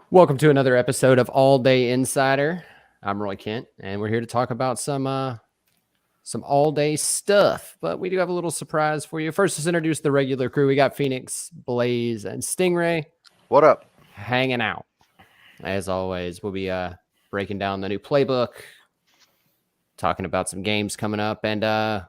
Welcome to another episode of All Day Insider. I'm Roy Kent, and we're here to talk about some all day stuff. But we do have a little surprise for you. First, let's introduce the regular crew. We got Phoenix, Blaze, and Stingray. What up? Hanging out. As always, we'll be breaking down the new Playbook, talking about some games coming up, and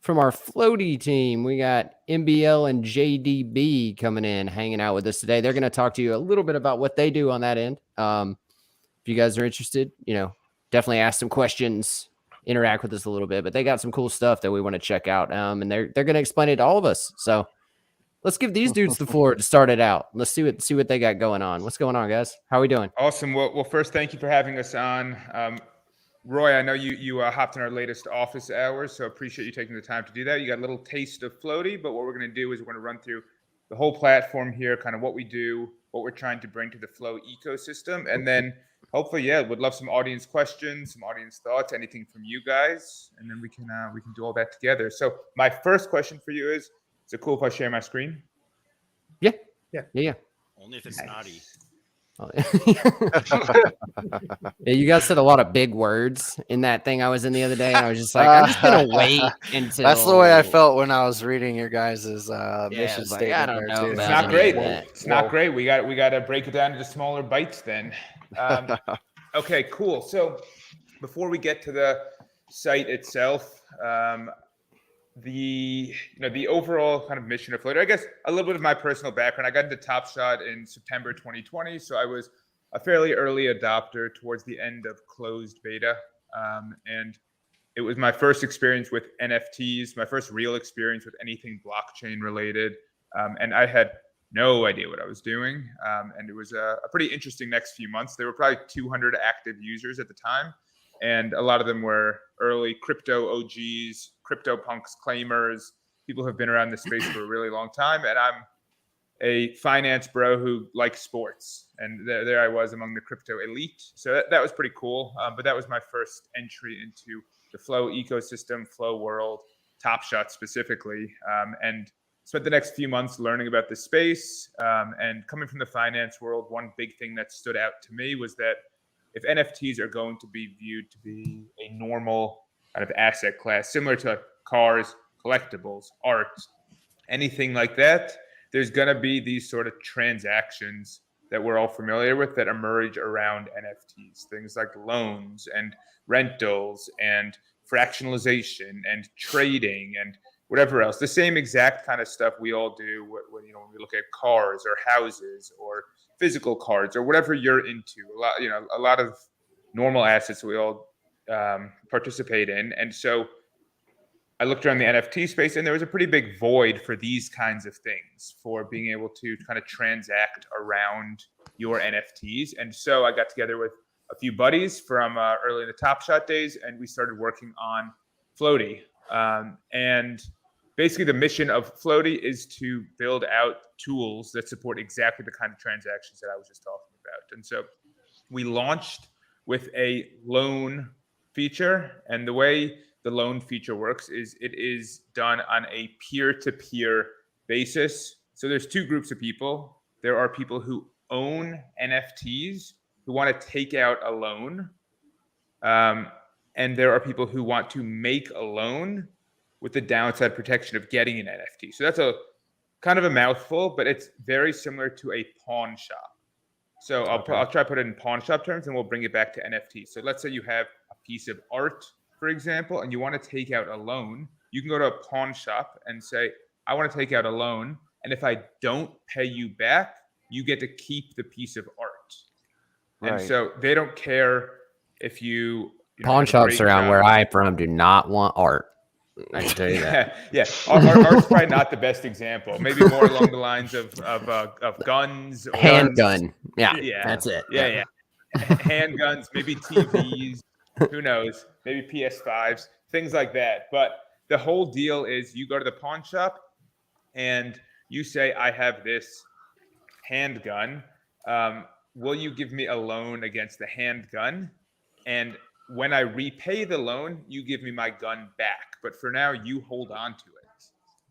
from our Flowty team, we got MBL and JDB coming in, hanging out with us today. They're going to talk to you a little bit about what they do on that end. If you guys are interested, definitely ask some questions, interact with us a little bit. But they got some cool stuff that we want to check out, and they're going to explain it to all of us. So let's give these dudes the floor to start it out. Let's see what they got going on. What's going on, guys? How are we doing? Awesome. Well, first, thank you for having us on. Roy, I know you hopped in our latest office hours, so appreciate you taking the time to do that. You got a little taste of Flowty, but what we're going to do is we're going to run through the whole platform here, kind of what we do, what we're trying to bring to the Flow ecosystem, and then hopefully, would love some audience questions, some audience thoughts, anything from you guys, and then we can do all that together. So my first question for you is it cool if I share my screen? Yeah. Only if it's naughty. Yeah, you guys said a lot of big words in that thing I was in the other day, and I was just like, I'm just gonna wait until. That's the way I felt when I was reading your guys' mission like, statement. I don't know. It's not great. It's not great. We got to break it down into smaller bites then. Okay, cool. So before we get to the site itself, the overall kind of mission of Flowty, I guess a little bit of my personal background. I got into Top Shot in September 2020, so I was a fairly early adopter towards the end of closed beta, and it was my first experience with NFTs, my first real experience with anything blockchain related, and I had no idea what I was doing, and it was a pretty interesting next few months. There were probably 200 active users at the time, and a lot of them were early crypto OGs, crypto punks, claimers, people who have been around this space for a really long time. And I'm a finance bro who likes sports. And there I was among the crypto elite. So that was pretty cool. But that was my first entry into the Flow ecosystem, Flow world, Top Shot specifically. And spent the next few months learning about the space. And coming from the finance world, one big thing that stood out to me was that if NFTs are going to be viewed to be a normal kind of asset class, similar to cars, collectibles, art, anything like that, there's going to be these sort of transactions that we're all familiar with that emerge around NFTs, things like loans and rentals and fractionalization and trading and whatever else. The same exact kind of stuff we all do when we look at cars or houses or physical cards or whatever you're into. A lot of normal assets we all participate in. And so I looked around the NFT space, and there was a pretty big void for these kinds of things, for being able to kind of transact around your NFTs. And so I got together with a few buddies from early in the Top Shot days, and we started working on Flowty. And basically, the mission of Flowty is to build out tools that support exactly the kind of transactions that I was just talking about. And so we launched with a loan feature. And the way the loan feature works is it is done on a peer-to-peer basis. So there's two groups of people. There are people who own NFTs who want to take out a loan. And there are people who want to make a loan with the downside protection of getting an NFT. So that's a kind of a mouthful, but it's very similar to a pawn shop. So I'll try to put it in pawn shop terms, and we'll bring it back to NFT. So let's say you have a piece of art, for example, and you want to take out a loan. You can go to a pawn shop and say, I want to take out a loan, and if I don't pay you back, you get to keep the piece of art. Right. And so they don't care if you pawn shops around where I'm from do not want art. I can tell you that. Yeah. Art's probably not the best example. Maybe more along the lines of guns. Or handgun. Yeah, that's it. Yeah. Handguns, maybe TVs, who knows, maybe PS5s, things like that. But the whole deal is you go to the pawn shop and you say, I have this handgun. Will you give me a loan against the handgun? And when I repay the loan, you give me my gun back. But for now, you hold on to it.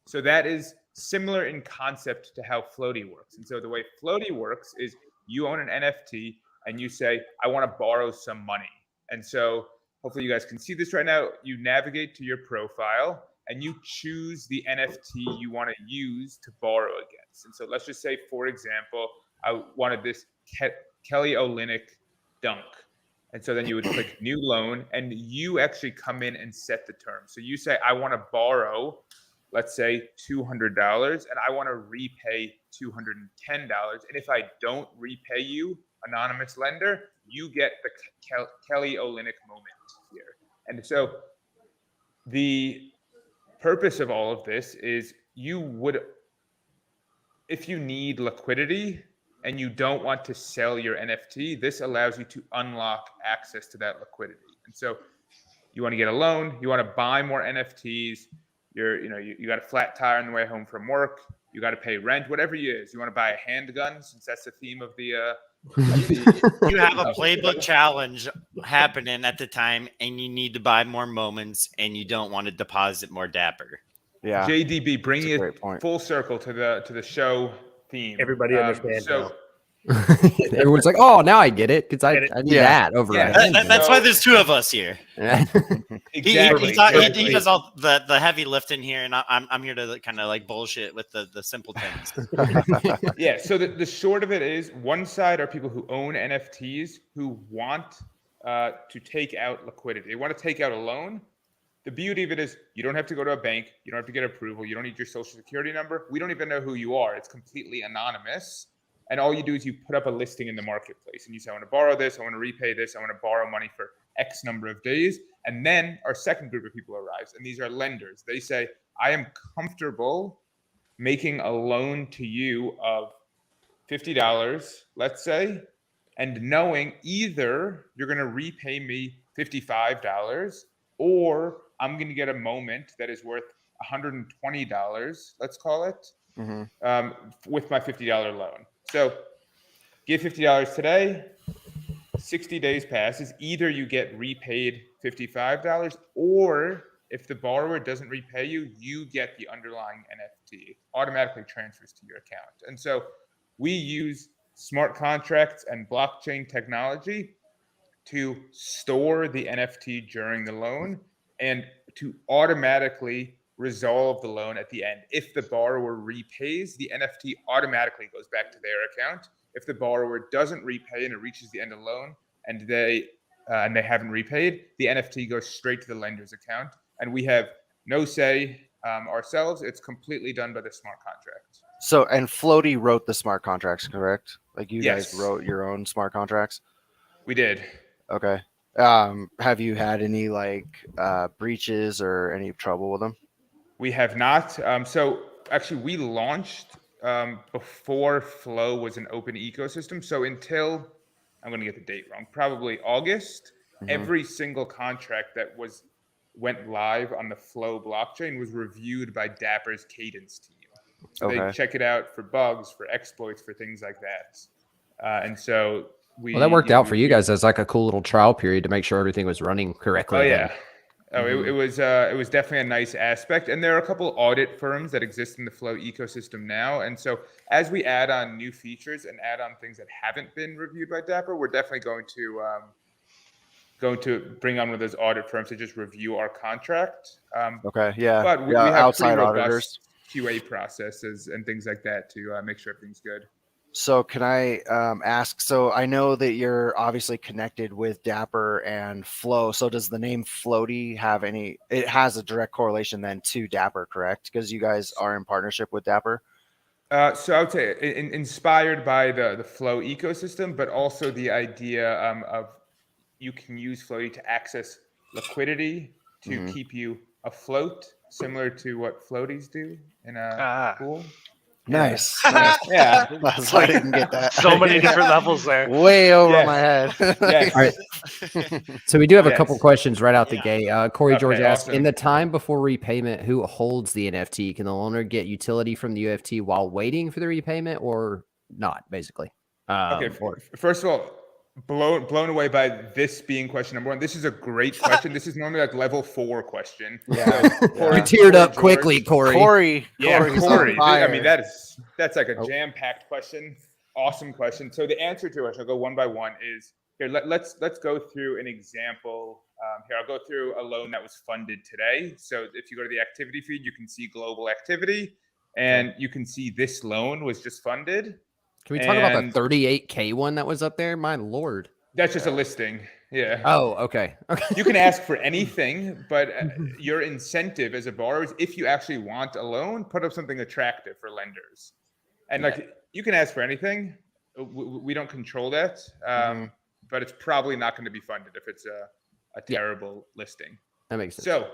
So that is similar in concept to how Flowty works. And so the way Flowty works is you own an NFT and you say, I want to borrow some money. And so hopefully you guys can see this right now. You navigate to your profile and you choose the NFT you want to use to borrow against. And so let's just say, for example, I wanted this Kelly Olynyk dunk. And so then you would click new loan and you actually come in and set the terms. So you say, I want to borrow, let's say $200, and I want to repay $210. And if I don't repay you, anonymous lender, you get the Kelly Olynyk moment here. And so the purpose of all of this is you would, if you need liquidity and you don't want to sell your NFT, this allows you to unlock access to that liquidity. And so you want to get a loan, you want to buy more NFTs, you got a flat tire on the way home from work, you got to pay rent, whatever it is. You want to buy a handgun, since that's the theme of the You have a playbook challenge happening at the time, and you need to buy more moments, and you don't want to deposit more Dapper. Yeah. JDB, bringing it full circle to the show theme. Everybody understands now. Everyone's like, "Oh, now I get it,because I need that over." That's why there's two of us here. Exactly. He does all the heavy lifting here, and I'm here to kind of like bullshit with the simple things. Yeah. So the short of it is, one side are people who own NFTs who want to take out liquidity. They want to take out a loan. The beauty of it is you don't have to go to a bank. You don't have to get approval. You don't need your social security number. We don't even know who you are. It's completely anonymous. And all you do is you put up a listing in the marketplace and you say, I want to borrow this. I want to repay this. I want to borrow money for X number of days. And then our second group of people arrives, and these are lenders. They say, I am comfortable making a loan to you of $50, let's say, and knowing either you're going to repay me $55 or I'm going to get a moment that is worth $120, let's call it, with my $50 loan. So give $50 today, 60 days passes. Either you get repaid $55, or if the borrower doesn't repay you, you get the underlying NFT. It automatically transfers to your account. And so we use smart contracts and blockchain technology to store the NFT during the loan and to automatically resolve the loan at the end. If the borrower repays, the NFT automatically goes back to their account. If the borrower doesn't repay and it reaches the end of the loan and they haven't repaid, the NFT goes straight to the lender's account. And we have no say ourselves. It's completely done by the smart contract. So, and Flowty wrote the smart contracts, correct? Like you Yes. guys wrote your own smart contracts? We did. Okay. Have you had any breaches or any trouble with them? We have not. So actually we launched before Flow was an open ecosystem. So until, I'm going to get the date wrong, probably August, every single contract that went live on the Flow blockchain was reviewed by Dapper's Cadence team. So they check it out for bugs, for exploits, for things like that. And so that worked out for you guys as like a cool little trial period to make sure everything was running correctly. Oh yeah. It was definitely a nice aspect. And there are a couple audit firms that exist in the Flow ecosystem now. And so as we add on new features and add on things that haven't been reviewed by Dapper, we're definitely going to bring on one of those audit firms to just review our contract. Okay. Yeah. But we have outside pretty robust auditors. QA processes and things like that to make sure everything's good. So can I ask, so I know that you're obviously connected with Dapper and Flow. So does the name Flowty have it has a direct correlation then to Dapper, correct? Because you guys are in partnership with Dapper? So I would say inspired by the Flow ecosystem, but also the idea of you can use Flowty to access liquidity to keep you afloat, similar to what floaties do in a pool. Nice. Yeah. I didn't get that. So many different levels there. Way over my head. Yes. All right. So we do have a couple questions right out the gate. Corey Okay, George asked, awesome. in the time before repayment, who holds the NFT? Can the loaner get utility from the UFT while waiting for the repayment or not, basically? Okay. First of all, blown away by this being question number 1. This is a great question. This is normally like level 4 question. Yeah. So, You teared up George. quickly, Corey. Corey's Corey. on fire. I mean, that's like a jam-packed question. Awesome question. So the answer to it, I'll go one by one, is here. Let's go through an example. Here, I'll go through a loan that was funded today. So if you go to the activity feed, you can see global activity, and you can see this loan was just funded. Can we talk about the 38K one that was up there? My Lord. That's just a listing. Yeah. Oh, okay. You can ask for anything, but your incentive as a borrower is if you actually want a loan, put up something attractive for lenders. And like you can ask for anything. We don't control that, but it's probably not going to be funded if it's a terrible listing. That makes sense. So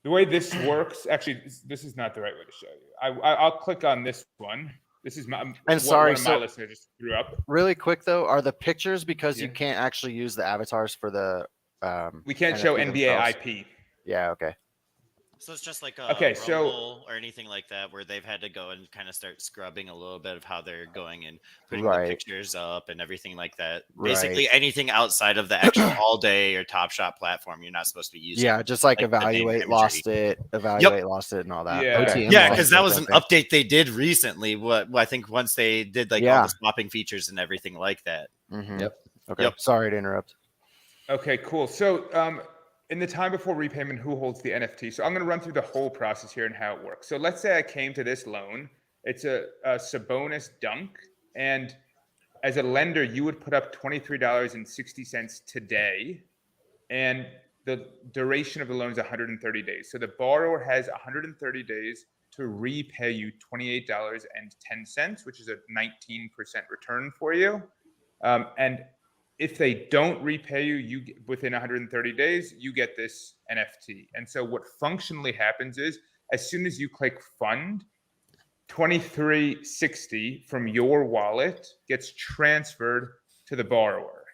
the way this works, actually, this is not the right way to show you. I'll click on this one. This is my one of my listeners just threw up. Really quick though, are the pictures because you can't actually use the avatars for the we can't show NBA IP. Yeah, okay. So it's just like a Rumble or anything like that where they've had to go and kind of start scrubbing a little bit of how they're going and putting the pictures up and everything like that. Basically anything outside of the actual All Day or Top Shot platform, you're not supposed to be using. Yeah, just like Evaluate lost it and all that. Yeah, okay. Yeah, because that was an update they did recently. What I think once they did like all the swapping features and everything like that. Yep. Okay. Sorry to interrupt. Okay, cool. So in the time before repayment, who holds the NFT? So I'm going to run through the whole process here and how it works. So let's say I came to this loan. It's a Sabonis dunk. And as a lender, you would put up $23.60 today. And the duration of the loan is 130 days. So the borrower has 130 days to repay you $28.10, which is a 19% return for you. And if they don't repay you, within 130 days, you get this NFT. And so what functionally happens is as soon as you click fund, $23.60 from your wallet gets transferred to the borrower.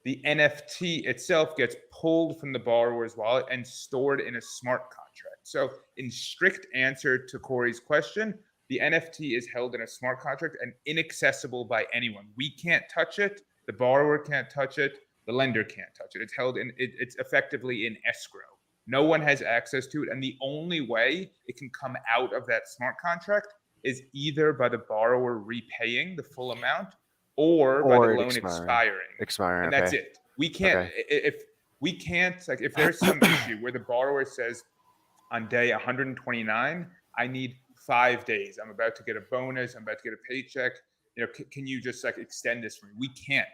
The NFT itself gets pulled from the borrower's wallet and stored in a smart contract. So in strict answer to Corey's question, the NFT is held in a smart contract and inaccessible by anyone. We can't touch it. The borrower can't touch it. The lender can't touch it. It's held in, it's effectively in escrow. No one has access to it. And the only way it can come out of that smart contract is either by the borrower repaying the full amount or by the loan expiring. And that's it. We can't, if there's some issue where the borrower says on day 129, I need 5 days. I'm about to get a bonus. I'm about to get a paycheck. Can you just extend this for me? We can't.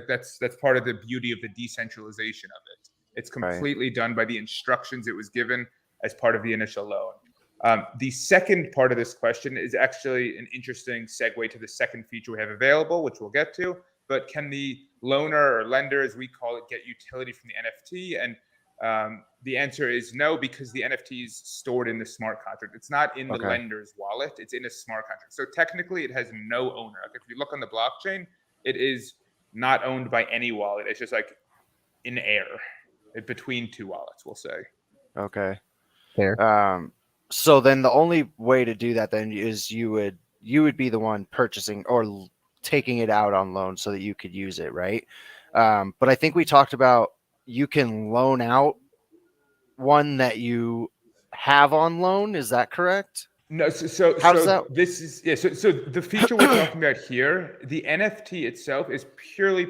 That's part of the beauty of the decentralization of it. It's completely done by the instructions it was given as part of the initial loan. The second part of this question is actually an interesting segue to the second feature we have available, which we'll get to. But can the loaner or lender, as we call it, get utility from the NFT? And the answer is no, because the NFT is stored in the smart contract. It's not in the lender's wallet. It's in a smart contract. So technically, it has no owner. If you look on the blockchain, it is not owned by any wallet. It's just in air, between two wallets, we'll say. Okay. Fair. So then the only way to do that then is you would be the one purchasing or taking it out on loan so that you could use it, right? But I think we talked about you can loan out one that you have on loan. Is that correct? No. So this is So the feature we're talking about here, the NFT itself is purely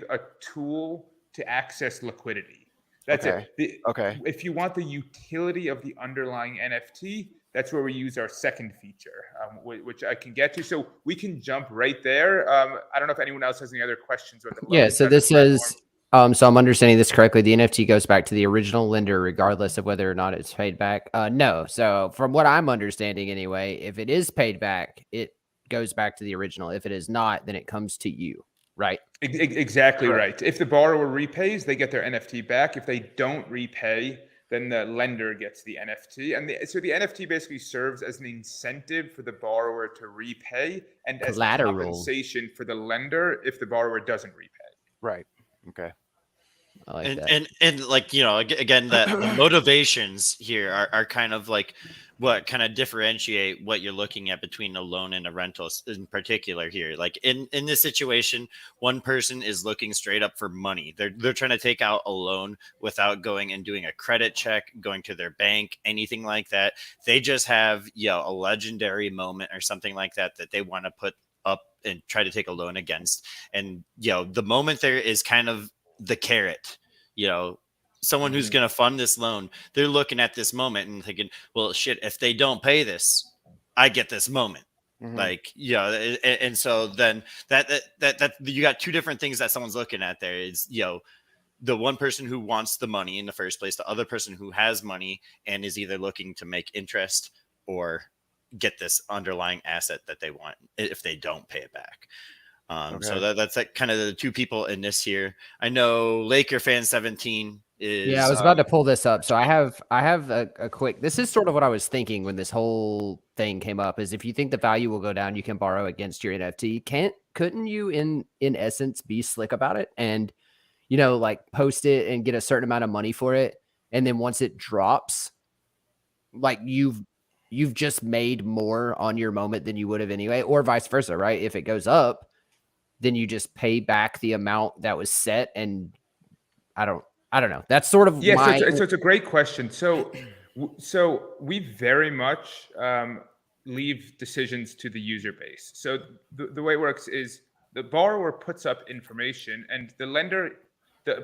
a tool to access liquidity. That's it. If you want the utility of the underlying NFT, that's where we use our second feature, which I can get to. So we can jump right there. I don't know if anyone else has any other questions about the loan. So this is. So I'm understanding this correctly. The NFT goes back to the original lender, regardless of whether or not it's paid back. No. So from what I'm understanding anyway, if it is paid back, it goes back to the original. If it is not, then it comes to you, right? Exactly right. If the borrower repays, they get their NFT back. If they don't repay, then the lender gets the NFT. And so the NFT basically serves as an incentive for the borrower to repay and as compensation for the lender if the borrower doesn't repay. Right. Okay. I like that. And again, the motivations here are kind of what kind of differentiate what you're looking at between a loan and a rental in particular here. Like in this situation, one person is looking straight up for money. They're trying to take out a loan without going and doing a credit check, going to their bank, anything like that. They just have, a legendary moment or something like that they want to put up and try to take a loan against. And, the moment there is kind of the carrot, someone who's going to fund this loan, they're looking at this moment and thinking, well, shit, if they don't pay this, I get this moment. Like, and so then that you got two different things that someone's looking at there is, the one person who wants the money in the first place, the other person who has money and is either looking to make interest or get this underlying asset that they want if they don't pay it back. So that's like kind of the two people in this here. I know Laker fan 17 is. Yeah, I was about to pull this up. So I have a quick. This is sort of what I was thinking when this whole thing came up. Is if you think the value will go down, you can borrow against your NFT. Couldn't you in essence be slick about it and like post it and get a certain amount of money for it, and then once it drops, like you've just made more on your moment than you would have anyway, or vice versa, right? If it goes up, then you just pay back the amount that was set. And I don't know. That's sort of so it's a great question. So we very much leave decisions to the user base. So the way it works is the borrower puts up information and the lender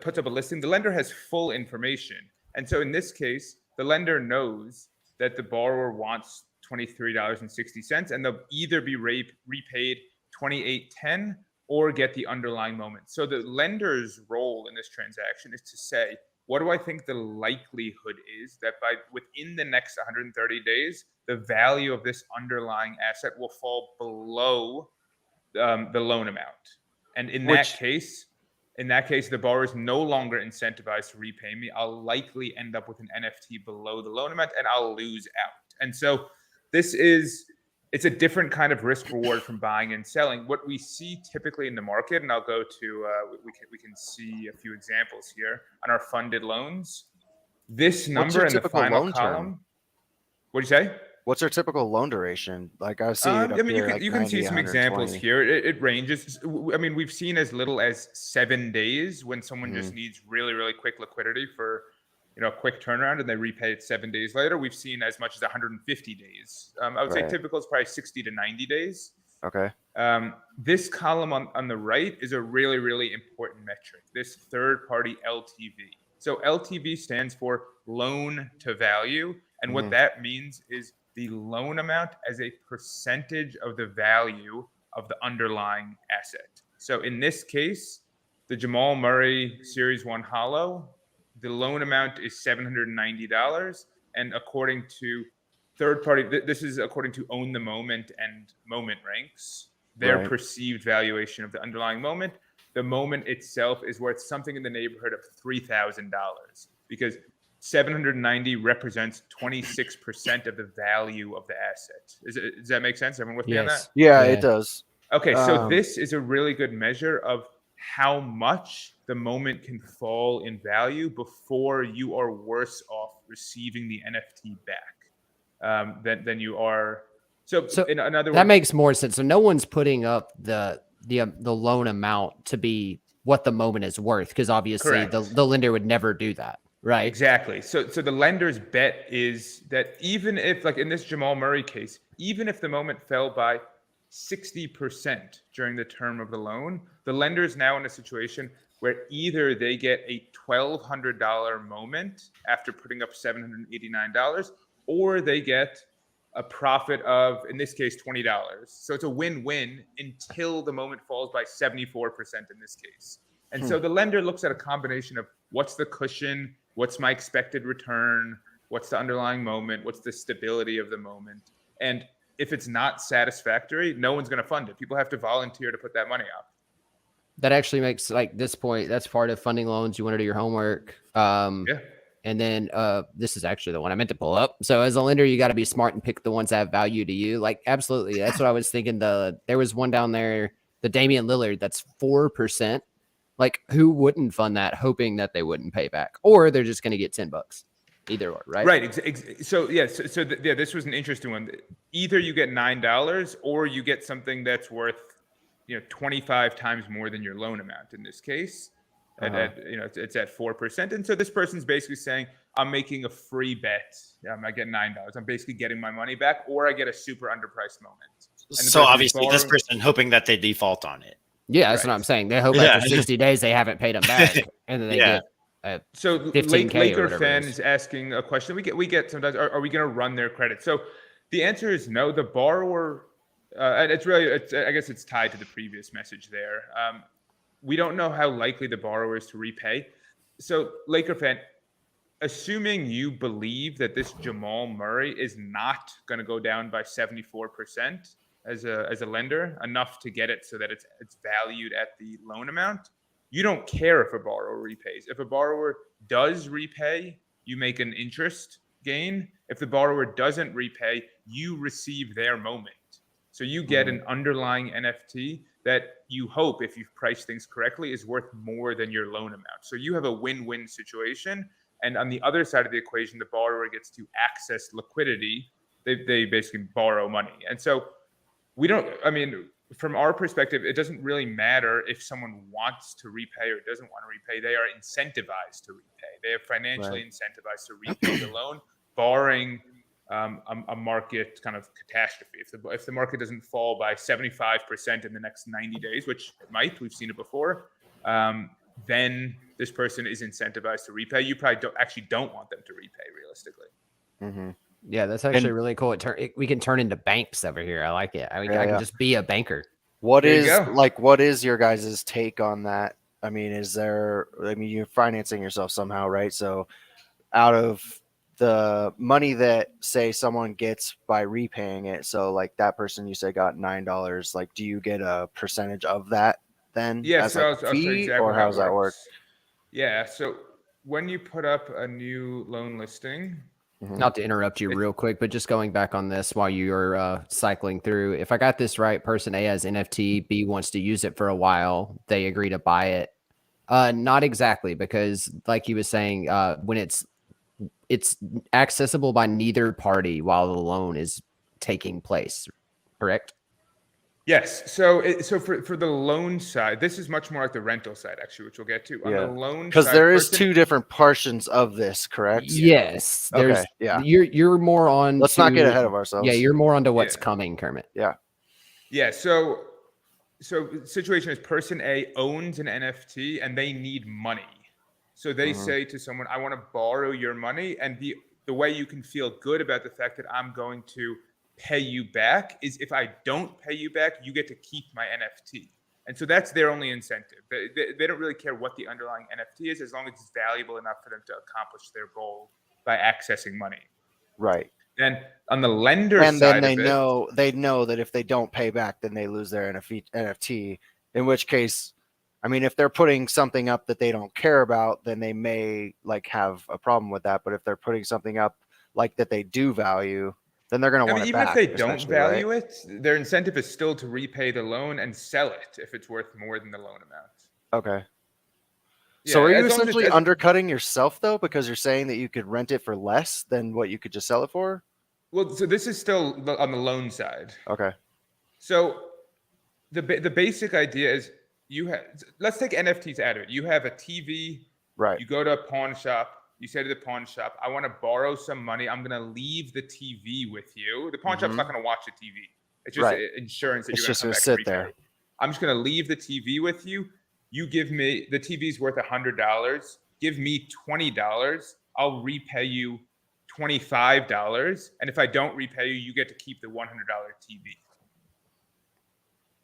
puts up a listing. The lender has full information. And so in this case, the lender knows that the borrower wants $23.60 and they'll either be repaid $28.10 or get the underlying moment. So the lender's role in this transaction is to say, what do I think the likelihood is that within the next 130 days, the value of this underlying asset will fall below the loan amount? And in that case, the borrower is no longer incentivized to repay me. I'll likely end up with an NFT below the loan amount and I'll lose out. And so it's a different kind of risk reward from buying and selling. What we see typically in the market, and I'll go to, we can see a few examples here on our funded loans. This number in the final column. What'd you say? What's your typical loan duration? Like I've seen. You can see some examples here. It ranges. I mean, we've seen as little as 7 days when someone just needs really, really quick liquidity for a quick turnaround and they repay it 7 days later. We've seen as much as 150 days. I would say typical is probably 60 to 90 days. Okay. This column on the right is a really, really important metric, this third-party LTV. So LTV stands for loan to value. And what that means is the loan amount as a percentage of the value of the underlying asset. So in this case, the Jamal Murray Series 1 Hollow, the loan amount is $790. And according to third party, this is according to Own the Moment and Moment Ranks, their perceived valuation of the underlying moment. The moment itself is worth something in the neighborhood of $3,000 because 790 represents 26% of the value of the asset. Does that make sense? Everyone with me on that? Yeah, it does. Okay, so this is a really good measure of how much the moment can fall in value before you are worse off receiving the NFT back than you are. So in other words, that makes more sense. So no one's putting up the loan amount to be what the moment is worth because obviously the lender would never do that. Right. Exactly. So the lender's bet is that even if, like in this Jamal Murray case, even if the moment fell by 60% during the term of the loan, the lender is now in a situation where either they get a $1,200 moment after putting up $789, or they get a profit of, in this case, $20. So it's a win-win until the moment falls by 74% in this case. And so the lender looks at a combination of what's the cushion, what's my expected return, what's the underlying moment, what's the stability of the moment. And if it's not satisfactory, no one's going to fund it. People have to volunteer to put that money up. That actually makes, like, this point, that's part of funding loans. You want to do your homework. And then this is actually the one I meant to pull up. So as a lender, you got to be smart and pick the ones that have value to you. Like, absolutely. That's what I was thinking. There was one down there, the Damian Lillard, that's 4%. Like, who wouldn't fund that hoping that they wouldn't pay back? Or they're just going to get $10. either or, right? Right. So this was an interesting one. Either you get $9 or you get something that's worth 25 times more than your loan amount in this case. It's at 4%. And so this person's basically saying, I'm making a free bet. I get $9. I'm basically getting my money back, or I get a super underpriced moment. So obviously this person hoping that they default on it. Yeah, that's what I'm saying. They hope after 60 days they haven't paid them back, and then they get so 15K Laker or whatever fan it is asking a question. We get sometimes, are we going to run their credit? So the answer is no. The borrower, and I guess it's tied to the previous message there. We don't know how likely the borrower is to repay. So Laker fan, assuming you believe that this Jamal Murray is not going to go down by 74% as a lender, enough to get it so that it's valued at the loan amount, you don't care if a borrower repays. If a borrower does repay, you make an interest gain. If the borrower doesn't repay, you receive their moment. So you get an underlying NFT that you hope, if you've priced things correctly, is worth more than your loan amount. So you have a win-win situation. And on the other side of the equation, the borrower gets to access liquidity. They basically borrow money. And so from our perspective, it doesn't really matter if someone wants to repay or doesn't want to repay. They are incentivized to repay. They are financially incentivized to repay the loan, barring a market kind of catastrophe. If the market doesn't fall by 75% in the next 90 days, which it might, we've seen it before, then this person is incentivized to repay. You probably don't want them to repay realistically. Mm-hmm. Yeah, that's actually really cool. We can turn into banks over here. I like it. I can just be a banker. What is your guys' take on that? I mean, you're financing yourself somehow, right? So out of the money that, say, someone gets by repaying it, so like that person you say got $9, like do you get a percentage of that then? Yeah, as so like a fee, or how does that work? Yeah, so when you put up a new loan listing, not to interrupt you real quick, but just going back on this while you're cycling through, if I got this right, person A has NFT, B wants to use it for a while, they agree to buy it. Not exactly, because like he was saying, when it's accessible by neither party while the loan is taking place, correct? Yes. So for the loan side, this is much more like the rental side, actually, which we'll get to. On the loan side, because there is two different portions of this, correct? Yes. Okay. You're more on. Let's not get ahead of ourselves. Yeah, you're more onto what's coming, Kermit. Yeah. Yeah. So situation is person A owns an NFT and they need money. So they say to someone, I want to borrow your money. And the way you can feel good about the fact that I'm going to pay you back is if I don't pay you back, you get to keep my NFT. And so that's their only incentive. They don't really care what the underlying NFT is, as long as it's valuable enough for them to accomplish their goal by accessing money. Right. And on the lender side, then they know that if they don't pay back, then they lose their NFT. In which case, I mean, if they're putting something up that they don't care about, then they may like have a problem with that. But if they're putting something up like that they do value, then they're going to want it back. Even if they don't value it, their incentive is still to repay the loan and sell it if it's worth more than the loan amount. Okay. Yeah, so are you essentially undercutting yourself, though, because you're saying that you could rent it for less than what you could just sell it for? Well, so this is still on the loan side. Okay. So the basic idea is let's take NFTs out of it. You have a TV. Right. You go to a pawn shop. You say to the pawn shop, I want to borrow some money. I'm going to leave the TV with you. The pawn shop's not going to watch the TV. It's just insurance that you're going to come back and repay. There. I'm just going to leave the TV with you. You give me, the TV's worth $100. Give me $20. I'll repay you $25. And if I don't repay you, you get to keep the $100 TV.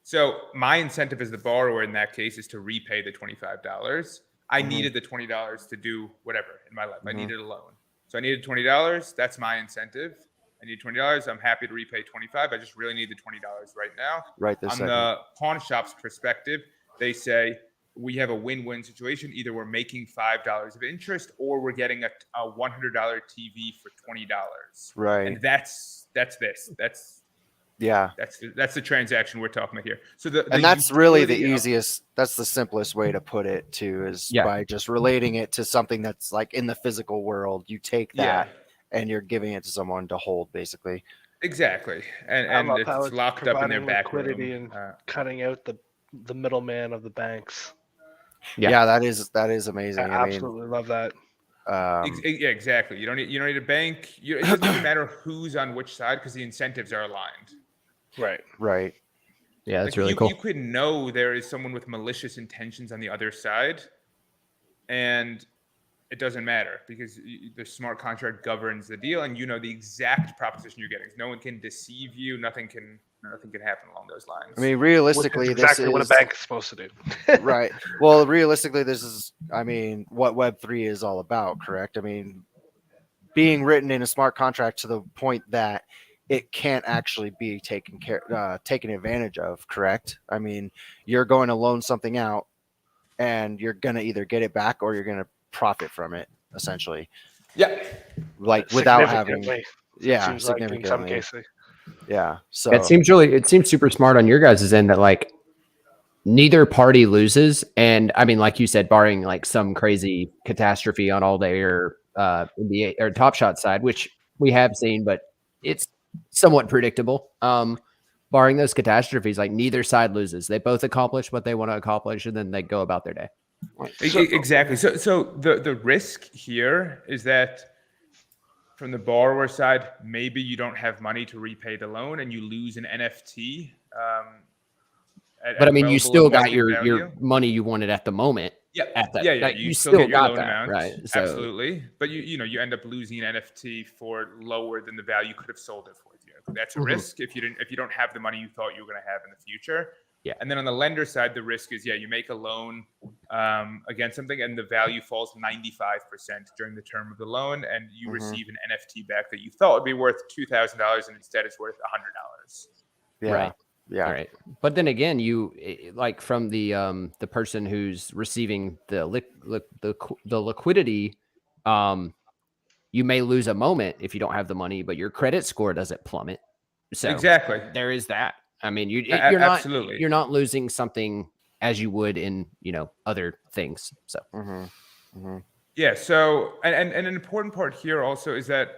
So my incentive as the borrower in that case is to repay the $25. I needed the $20 to do whatever in my life. I needed a loan. So I needed $20. That's my incentive. I need $20. I'm happy to repay $25. I just really need the $20 right now. Right this On second. The pawn shop's perspective, they say we have a win-win situation. Either we're making $5 of interest or we're getting a $100 TV for $20. Right. And that's this. Yeah. That's the transaction we're talking about here. So and that's really the utility easiest. That's the simplest way to put it too, is Yeah. by just relating it to something that's like in the physical world. You take that and you're giving it to someone to hold, basically. Exactly, I and love how it's it's locked up in their providing back liquidity room. and cutting out the middleman of the banks. Yeah. that is amazing. I absolutely love that. Yeah, exactly. You don't need a bank. It doesn't even matter who's on which side because the incentives are aligned. Right. Yeah, that's really cool. You could know there is someone with malicious intentions on the other side, and it doesn't matter because the smart contract governs the deal, and you know the exact proposition you're getting. No one can deceive you. Nothing can happen along those lines. I mean, realistically, exactly what a bank is supposed to do. Right. Well, realistically, this is, I mean, what Web3 is all about, correct? I mean, being written in a smart contract to the point that it can't actually be taken advantage of, correct? I mean, you're going to loan something out and you're going to either get it back or you're going to profit from it, essentially. Yeah. Like without having, seems like in some significantly. cases. Yeah. So It seems super smart on your guys' end that like neither party loses. And I mean, like you said, barring like some crazy catastrophe on all their NBA or Top Shot side, which we have seen, but it's somewhat predictable. Barring those catastrophes, like neither side loses. They both accomplish what they want to accomplish, and then they go about their day. Exactly. So the risk here is that from the borrower side, maybe you don't have money to repay the loan, and you lose an NFT. But I mean, you still got your money you wanted at the moment. Yeah. You still get your got loan that, amount, right? So, absolutely. But you end up losing an NFT for lower than the value you could have sold it for. That's a risk if you don't have the money you thought you were going to have in the future. Yeah. And then on the lender side, the risk is you make a loan against something, and the value falls 95% during the term of the loan, and you receive an NFT back that you thought would be worth $2,000, and instead it's worth $100. yeah. Right. Yeah. All right. But then again, you like from the person who's receiving the liquidity, you may lose a moment if you don't have the money, but your credit score doesn't plummet. So exactly, there is that. I mean, you're not losing something as you would in other things. So yeah. So and an important part here also is that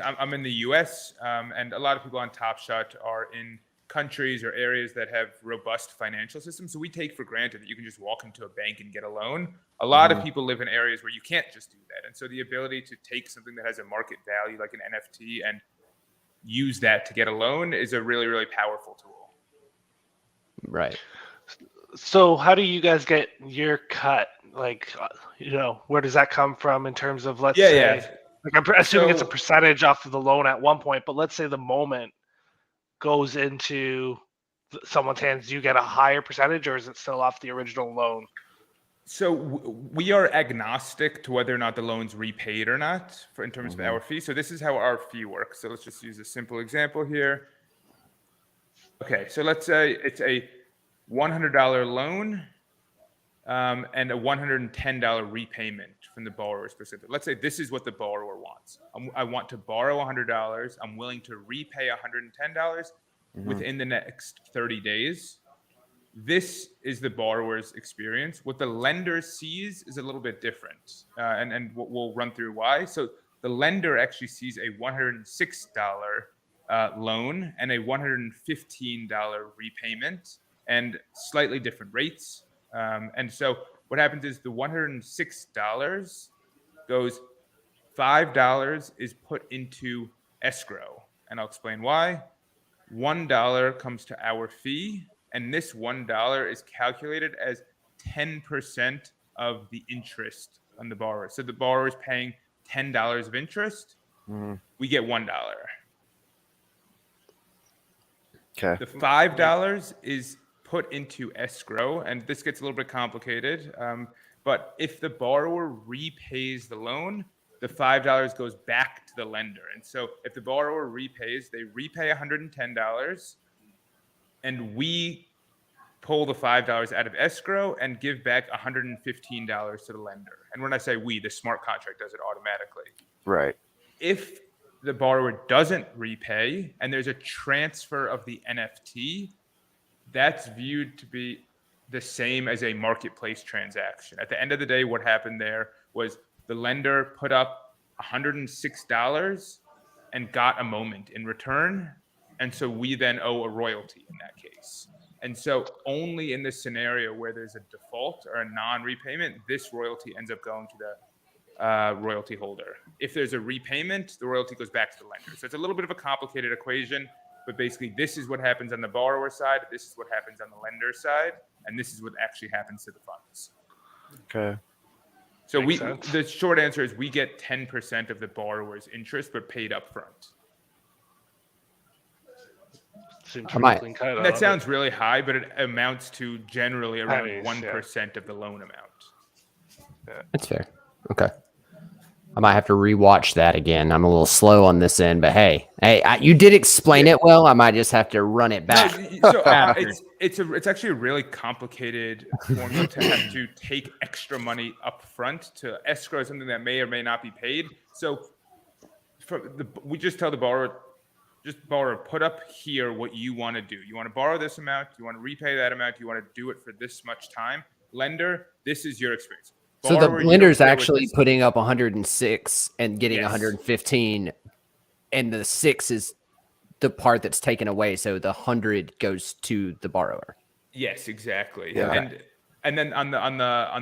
I'm in the U.S. And a lot of people on Top Shot are in countries or areas that have robust financial systems. So we take for granted that you can just walk into a bank and get a loan. A lot of people live in areas where you can't just do that. And so the ability to take something that has a market value like an NFT and use that to get a loan is a really, really powerful tool. Right. So how do you guys get your cut? Like, where does that come from in terms of, let's say, like I'm assuming it's a percentage off of the loan at one point, but let's say the moment goes into someone's hands, do you get a higher percentage, or is it still off the original loan? So we are agnostic to whether or not the loan's repaid or not in terms of our fee. So this is how our fee works. So let's just use a simple example here. Okay, so let's say it's a $100 loan and a $110 repayment from the borrower specifically. Let's say this is what the borrower wants. I want to borrow $100. I'm willing to repay $110 within the next 30 days. This is the borrower's experience. What the lender sees is a little bit different, and we'll run through why. So the lender actually sees a $106 loan and a $115 repayment, and slightly different rates. And so what happens is the $106 goes, $5 is put into escrow, and I'll explain why. $1 comes to our fee, and this $1 is calculated as 10% of the interest on the borrower. So the borrower is paying $10 of interest. We get $1. Okay. The $5 is put into escrow, and this gets a little bit complicated. But if the borrower repays the loan, the $5 goes back to the lender. And so if the borrower repays, they repay $110, and we pull the $5 out of escrow and give back $115 to the lender. And when I say we, the smart contract does it automatically. Right. If the borrower doesn't repay and there's a transfer of the NFT, that's viewed to be the same as a marketplace transaction. At the end of the day, what happened there was the lender put up $106 and got a moment in return. And so we then owe a royalty in that case. And so only in this scenario where there's a default or a non-repayment, this royalty ends up going to the royalty holder. If there's a repayment, the royalty goes back to the lender. So it's a little bit of a complicated equation, but basically this is what happens on the borrower side, this is what happens on the lender side, and this is what actually happens to the funds. Okay. So the short answer is we get 10% of the borrower's interest, but paid up front. That sounds really high, but it amounts to generally around 1% of the loan amount. Yeah. That's fair. Okay. I might have to rewatch that again. I'm a little slow on this end, but hey, you did explain it well. I might just have to run it back. No, so it's actually a really complicated formula to have to take extra money up front to escrow something that may or may not be paid. So we just tell the borrower, put up here what you want to do. You want to borrow this amount, you want to repay that amount, you want to do it for this much time. Lender, this is your experience. Borrower, so the lender's actually putting up 106 and getting 115, and the 6 is the part that's taken away. So the 100 goes to the borrower. Yes, exactly. Yeah. And then on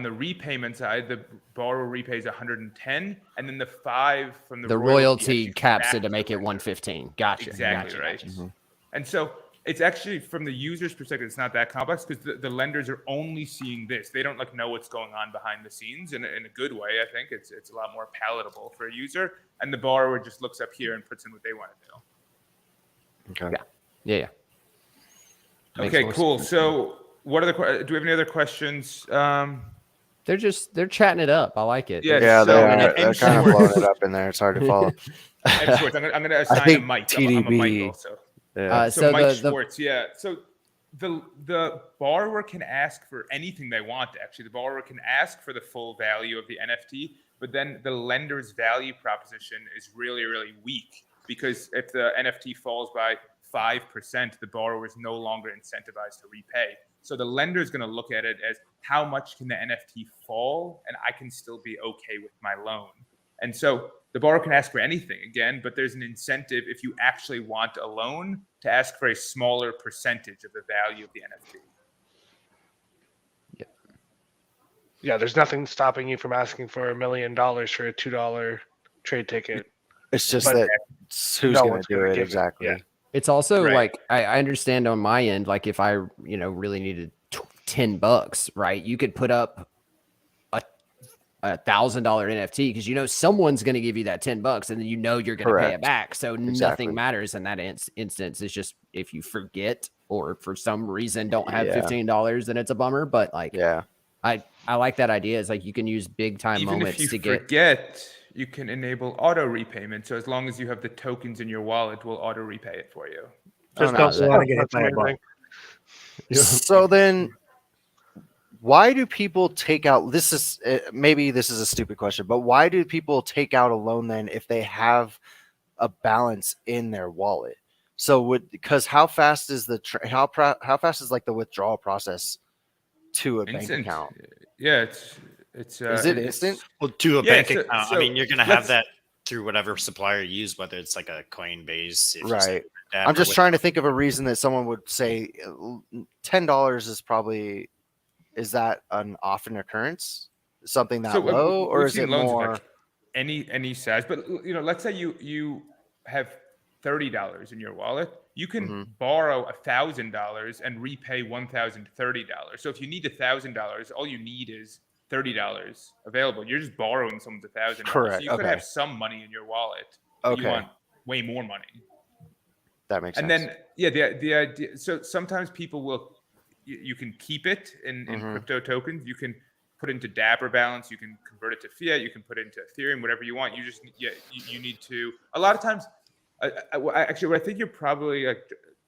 the repayment side, the borrower repays 110, and then the 5 from the royalty caps it to make it 115. Gotcha. Exactly right. Gotcha. Mm-hmm. And so it's actually, from the user's perspective, it's not that complex because the lenders are only seeing this. They don't know what's going on behind the scenes in a good way. I think it's a lot more palatable for a user, and the borrower just looks up here and puts in what they want to do. Okay. Yeah. Okay, cool. So what are do we have any other questions? They're chatting it up. I like it. Yeah, they're kind of blowing it up in there. It's hard to follow. I'm going to assign a mic. TDB. I'm a mic also. Yeah. So Mike Schwartz, So the borrower can ask for anything they want. Actually, the borrower can ask for the full value of the NFT, but then the lender's value proposition is really, really weak because if the NFT falls by 5%, the borrower is no longer incentivized to repay. So the lender is going to look at it as how much can the NFT fall, and I can still be okay with my loan. And so the borrower can ask for anything again, but there's an incentive if you actually want a loan to ask for a smaller percentage of the value of the NFT. Yeah, there's nothing stopping you from asking for $1 million for a $2 trade ticket. It's just that who's going to do it exactly. Yeah. It's also like I understand on my end, like if I really needed $10, right? You could put up a $1,000 NFT because someone's going to give you that $10 and then you're going to pay it back. So nothing matters in that instance. It's just if you forget or for some reason don't have $15, then it's a bummer. But I like that idea. It's like you can use big time moments if you to forget, you can enable auto repayment. So as long as you have the tokens in your wallet, we'll auto repay it for you. Just don't want to get hit by a bug. So then, why do people take out? Maybe this is a stupid question, but why do people take out a loan then if they have a balance in their wallet? So because how fast is how fast is like the withdrawal process to a bank account? Yeah, it's is it instant? Well, to a bank account. I mean, you're going to have that through whatever supplier you use, whether it's like a Coinbase. Right. I'm just trying to think of a reason that someone would say $10 is probably. Is that an often occurrence? Something that low, or is it more any size? But let's say you have $30 in your wallet. You can borrow $1,000 and repay $1,030. So if you need $1,000, all you need is $30 available. You're just borrowing someone's $1,000. Correct. So you could have some money in your wallet. Okay. You want way more money. That makes sense. And then the idea. So sometimes people will. You can keep it in crypto tokens. You can put it into Dapper balance. You can convert it to fiat. You can put it into Ethereum, whatever you want. You just you need to. A lot of times, actually, what I think you're probably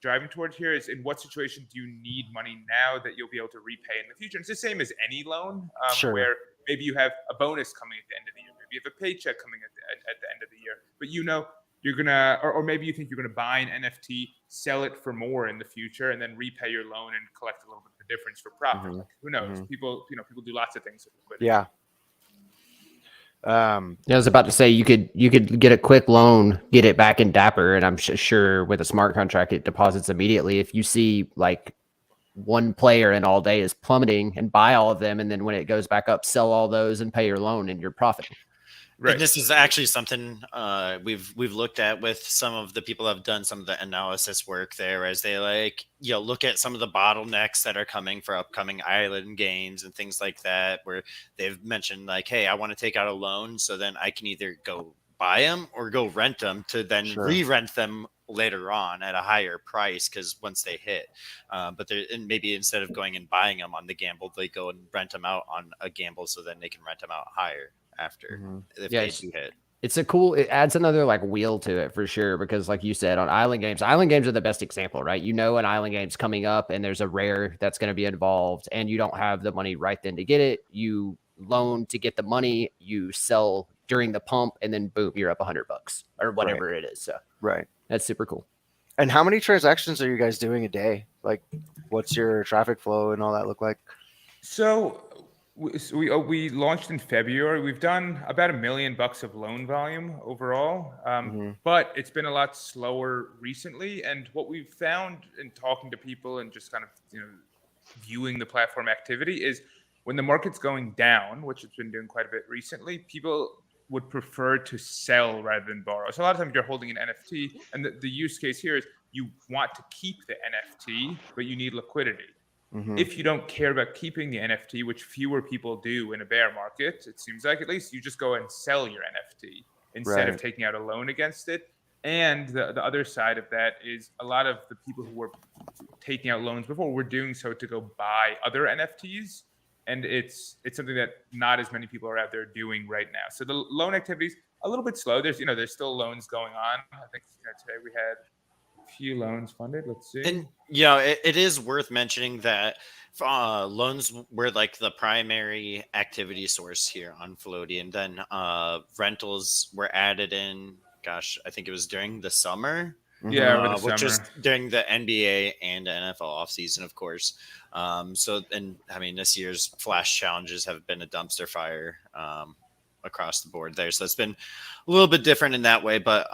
driving towards here is in what situation do you need money now that you'll be able to repay in the future? It's the same as any loan, where maybe you have a bonus coming at the end of the year. Maybe you have a paycheck coming at the end of the year. But you're gonna, or maybe you think you're gonna buy an NFT, sell it for more in the future, and then repay your loan and collect a little bit of the difference for profit. Like, who knows? People do lots of things with liquidity. Yeah. I was about to say you could get a quick loan, get it back in Dapper, and I'm sure with a smart contract it deposits immediately. If you see like one player in all day is plummeting, and buy all of them, and then when it goes back up, sell all those and pay your loan, and you're profiting. Right. And this is actually something we've looked at with some of the people that have done some of the analysis work there, as they look at some of the bottlenecks that are coming for upcoming island games and things like that, where they've mentioned like, hey, I want to take out a loan so then I can either go buy them or go rent them to then re-rent them later on at a higher price, because once they hit, but maybe instead of going and buying them on the gamble, they go and rent them out on a gamble so then they can rent them out higher after if they do hit. It adds another like wheel to it for sure, because like you said, on island games are the best example, right? You know, an island game's coming up and there's a rare that's going to be involved, and you don't have the money right then to get it. You loan to get the money, you sell during the pump, and then boom, you're up $100 or whatever it is. So that's super cool. And how many transactions are you guys doing a day? Like, what's your traffic flow and all that look like? So we launched in February. We've done about $1 million of loan volume overall, but it's been a lot slower recently. And what we've found in talking to people and just kind of viewing the platform activity is when the market's going down, which it's been doing quite a bit recently, people would prefer to sell rather than borrow. So a lot of times you're holding an NFT, and the use case here is you want to keep the NFT, but you need liquidity. If you don't care about keeping the NFT, which fewer people do in a bear market, it seems like, at least, you just go and sell your NFT instead of taking out a loan against it. And the other side of that is a lot of the people who were taking out loans before were doing so to go buy other NFTs. And it's something that not as many people are out there doing right now. So the loan activity is a little bit slow. There's still loans going on. I think today we had few loans funded. Let's see. And it is worth mentioning that loans were like the primary activity source here on Flowty, and then rentals were added in. Gosh, I think it was during the summer. Which is during the NBA and the NFL offseason, of course. This year's Flash challenges have been a dumpster fire across the board there. So it's been a little bit different in that way, but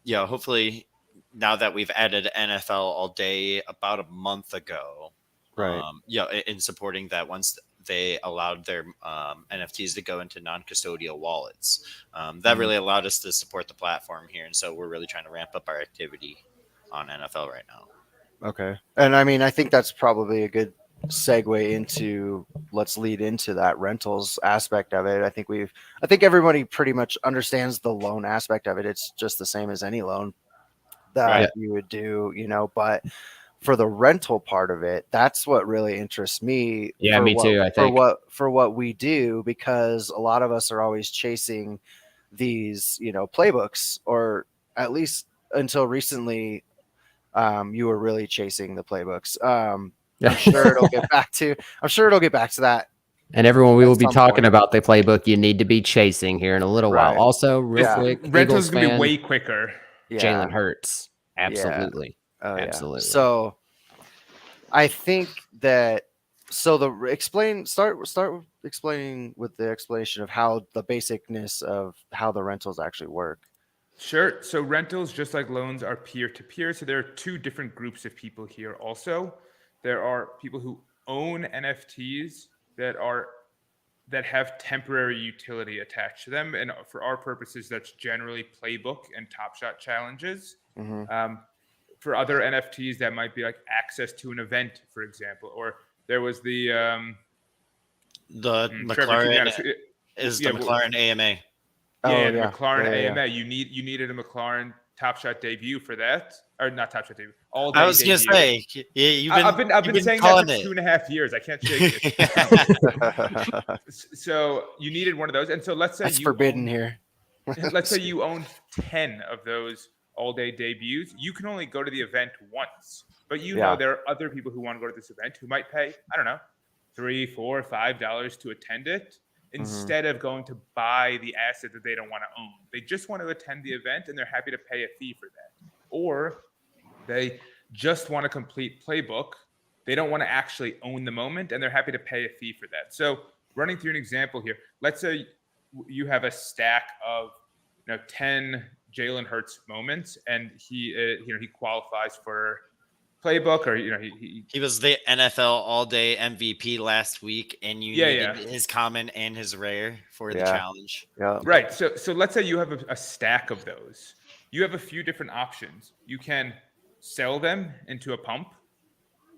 hopefully, now that we've added NFL all day about a month ago, in supporting that, once they allowed their NFTs to go into non-custodial wallets, that really allowed us to support the platform here. And so we're really trying to ramp up our activity on NFL right now. Okay. And I think that's probably a good segue into, let's lead into that rentals aspect of it. I think everybody pretty much understands the loan aspect of it. It's just the same as any loan that you would do, but for the rental part of it, that's what really interests me. Yeah, me too. I think for what we do, because a lot of us are always chasing these, playbooks, or at least until recently, you were really chasing the playbooks. I'm sure it'll get back to that. And everyone, we will be talking about the playbook you need to be chasing here in a little while. Also, real quick, rentals going to be way quicker. Jalen Hurts. Absolutely. Absolutely. So I think that, start with explaining with the explanation of how the basicness of how the rentals actually work. Sure. So rentals, just like loans, are peer-to-peer. So there are two different groups of people here also. There are people who own NFTs that have temporary utility attached to them. And for our purposes, that's generally Playbook and Top Shot challenges. For other NFTs, that might be like access to an event, for example. Or there was the McLaren McLaren AMA. The McLaren AMA. You needed a McLaren Top Shot debut for that, or not Top Shot debut. All day. I was going to say, I've been saying that for 2.5 years. I can't shake it. So you needed one of those, and so let's say that's forbidden here. Let's say you owned 10 of those all-day debuts. You can only go to the event once, but know there are other people who want to go to this event who might pay, I don't know, $3, $4, $5 to attend it. instead of going to buy the asset that they don't want to own. They just want to attend the event and they're happy to pay a fee for that. Or they just want to complete Playbook. They don't want to actually own the moment and they're happy to pay a fee for that. So running through an example here, let's say you have a stack of 10 Jalen Hurts moments and he qualifies for Playbook, or he was the NFL all-day MVP last week, and you needed his common and his rare for the challenge. Yeah, right. So let's say you have a stack of those. You have a few different options. You can sell them into a pump.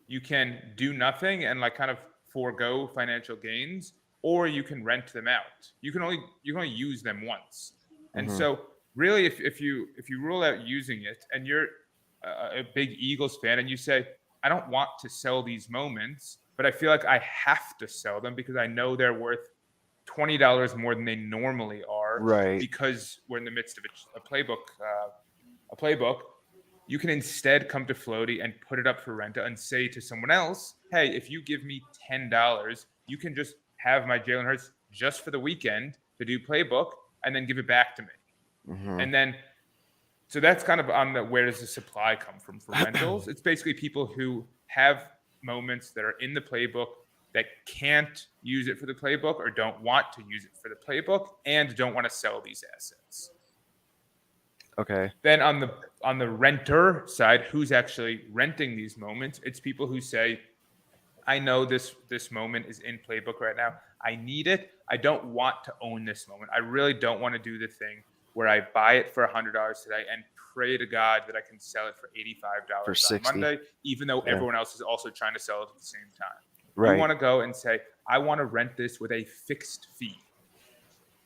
You can do nothing and kind of forego financial gains, or you can rent them out. You can only use them once. And so really, if you rule out using it, and you're a big Eagles fan and you say, I don't want to sell these moments, but I feel like I have to sell them because I know they're worth $20 more than they normally are, right? Because we're in the midst of a playbook. You can instead come to Flowty and put it up for rental and say to someone else, hey, if you give me $10, you can just have my Jalen Hurts just for the weekend to do Playbook and then give it back to me. And then so that's kind of on the where does the supply come from for rentals. It's basically people who have moments that are in the Playbook that can't use it for the Playbook or don't want to use it for the Playbook and don't want to sell these assets. Okay. Then on the renter side, who's actually renting these moments? It's people who say, I know this moment is in Playbook right now. I need it. I don't want to own this moment. I really don't want to do the thing where I buy it for $100 today and pray to God that I can sell it for $85 for 60 on Monday, even though everyone else is also trying to sell it at the same time. Right. You want to go and say, I want to rent this with a fixed fee.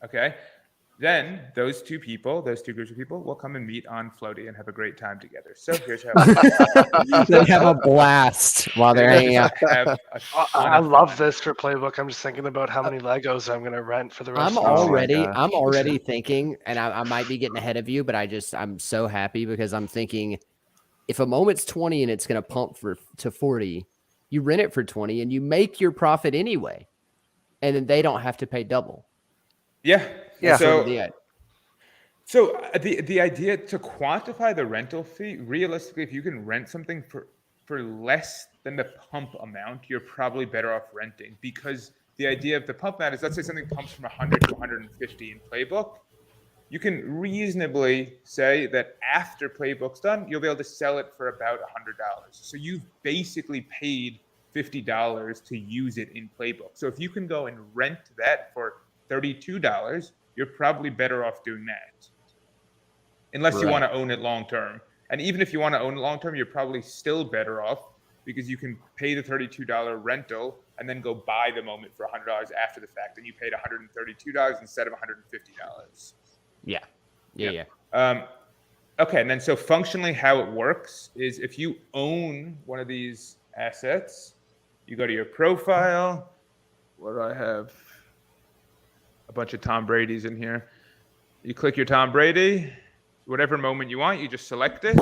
Okay. Then those two groups of people will come and meet on Flowty and have a great time together. So here's how they have a blast while they're hanging out. I love this for Playbook. I'm just thinking about how many Legos I'm going to rent for the rest of the year. I'm already thinking, and I might be getting ahead of you, but I'm so happy because I'm thinking if a moment's 20 and it's going to pump to 40, you rent it for 20 and you make your profit anyway. And then they don't have to pay double. Yeah. So the the idea to quantify the rental fee, realistically, if you can rent something for less than the pump amount, you're probably better off renting, because the idea of the pump amount is, let's say something pumps from 100 to 150 in Playbook. You can reasonably say that after Playbook's done, you'll be able to sell it for about $100. So you've basically paid $50 to use it in Playbook. So if you can go and rent that for $32, you're probably better off doing that, unless you want to own it long term. And even if you want to own it long term, you're probably still better off because you can pay the $32 rental and then go buy the moment for $100 after the fact, and you paid $132 instead of $150. Yeah. Okay, and then so functionally how it works is if you own one of these assets, you go to your profile. What do I have? A bunch of Tom Brady's in here. You click your Tom Brady, whatever moment you want, you just select it.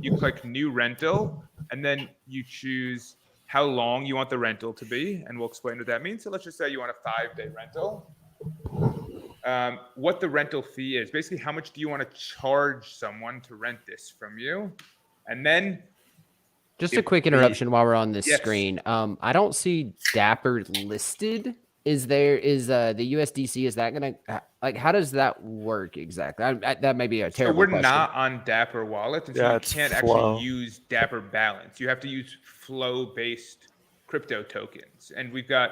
You click new rental, and then you choose how long you want the rental to be, and we'll explain what that means. So let's just say you want a 5-day rental. What the rental fee is, basically how much do you want to charge someone to rent this from you? And then just a quick interruption while we're on this screen. I don't see Dapper listed. Is the USDC, is that going to, how does that work exactly? That may be a terrible question. So we're not on Dapper Wallet, and so you can't actually use Dapper Balance. You have to use Flow-based crypto tokens. And we've got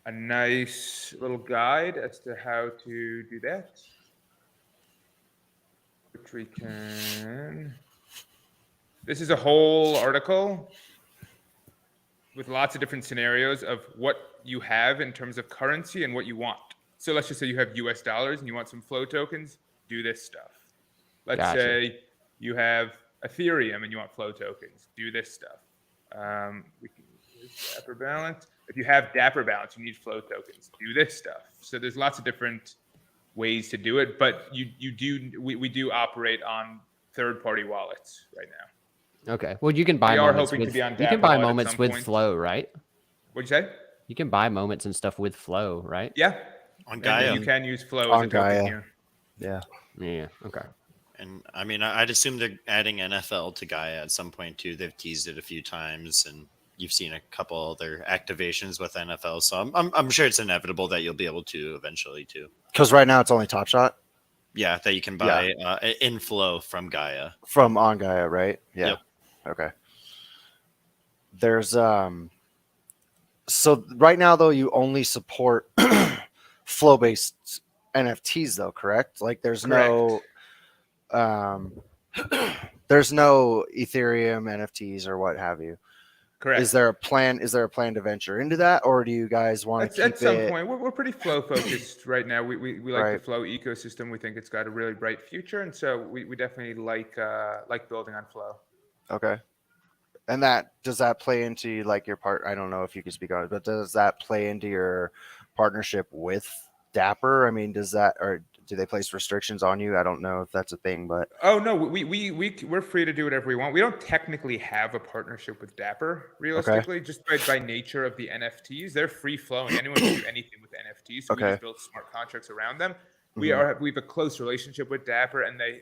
a nice little guide as to how to do that, which we can. This is a whole article with lots of different scenarios of what you have in terms of currency and what you want. So let's just say you have US dollars and you want some Flow tokens, do this stuff. Let's say you have Ethereum and you want Flow tokens, do this stuff. We can use Dapper Balance. If you have Dapper Balance, you need Flow tokens, do this stuff. So there's lots of different ways to do it, but we do operate on third-party wallets right now. Okay. Well, you can buy moments with Flow, right? What'd you say? You can buy moments and stuff with Flow, right? Yeah. On Gaia. You can use Flow on as a token Gaia. here. Yeah. Yeah. Okay. And I mean, I'd assume they're adding NFL to Gaia at some point too. They've teased it a few times, and you've seen a couple other activations with NFL. So I'm sure it's inevitable that you'll be able to eventually too. Because right now it's only Top Shot. Yeah, that you can buy in Flow from Gaia. From on Gaia, right? Yeah. Yep. Okay. There's so right now though you only support flow based NFTs though, correct? Like there's no there's no Ethereum NFTs or what have you. Correct. Is there a plan to venture into that, or do you guys want to keep at some point? We're pretty flow focused right now. We like the flow ecosystem. We think it's got a really bright future, and so we definitely like building on flow. Okay. And does that play into like your part? I don't know if you can speak on it, but does that play into your partnership with Dapper? I mean, does that, or do they place restrictions on you? I don't know if that's a thing, but oh no, we're free to do whatever we want. We don't technically have a partnership with Dapper, realistically, just by nature of the NFTs. They're free flowing. Anyone can do anything with NFTs, so we just build smart contracts around them. We have a close relationship with Dapper, and they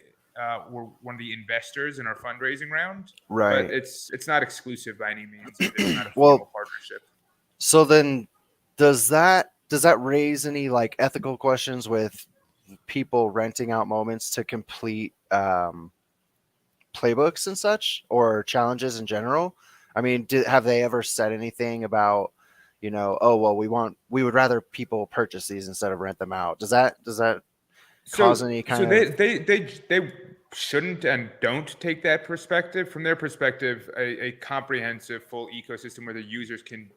were one of the investors in our fundraising round. Right. But it's not exclusive by any means. It's not a formal partnership. So then, does that raise any like ethical questions with people renting out moments to complete playbooks and such, or challenges in general? I mean, have they ever said anything about, oh well, we would rather people purchase these instead of rent them out? Does that cause any kind of? They shouldn't and don't take that perspective. From their perspective, a comprehensive full ecosystem where the users can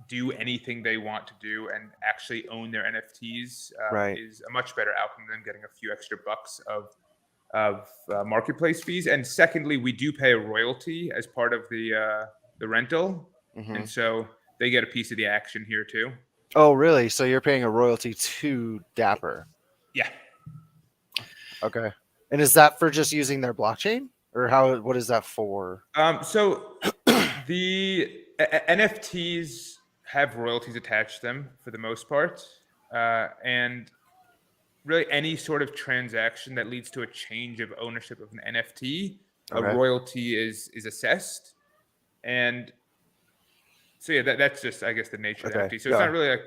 do anything they want to do and actually own their NFTs is a much better outcome than getting a few extra bucks of marketplace fees. And secondly, we do pay a royalty as part of the rental, and so they get a piece of the action here too. Oh, really? So you're paying a royalty to Dapper? Yeah. Okay. And is that for just using their blockchain, or what is that for? So the NFTs have royalties attached to them for the most part, and really any sort of transaction that leads to a change of ownership of an NFT, a royalty is assessed. And so yeah, that's just, I guess, the nature of the NFT. So it's not really like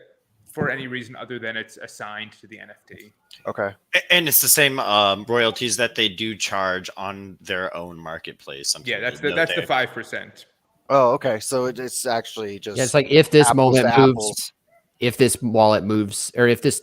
for any reason other than it's assigned to the NFT. Okay. And it's the same royalties that they do charge on their own marketplace. Yeah, that's the 5%. Oh, okay. So it's actually just it's like if this moment moves, if this wallet moves, or if this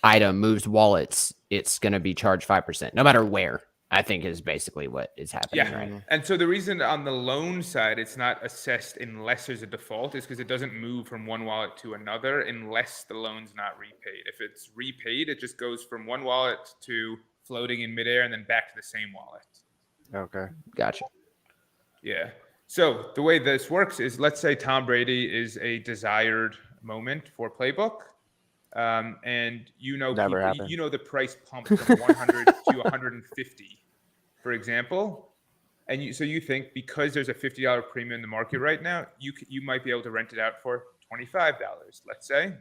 item moves wallets, it's going to be charged 5%, no matter where. I think is basically what is happening. Yeah. Right? And so the reason on the loan side it's not assessed unless there's a default is because it doesn't move from one wallet to another unless the loan's not repaid. If it's repaid, it just goes from one wallet to floating in midair and then back to the same wallet. Okay. Gotcha. Yeah. So the way this works is, let's say Tom Brady is a desired moment for Playbook. And the price pump from 100 to 150, for example, and you think because there's a $50 premium in the market right now, you might be able to rent it out for $25, let's say.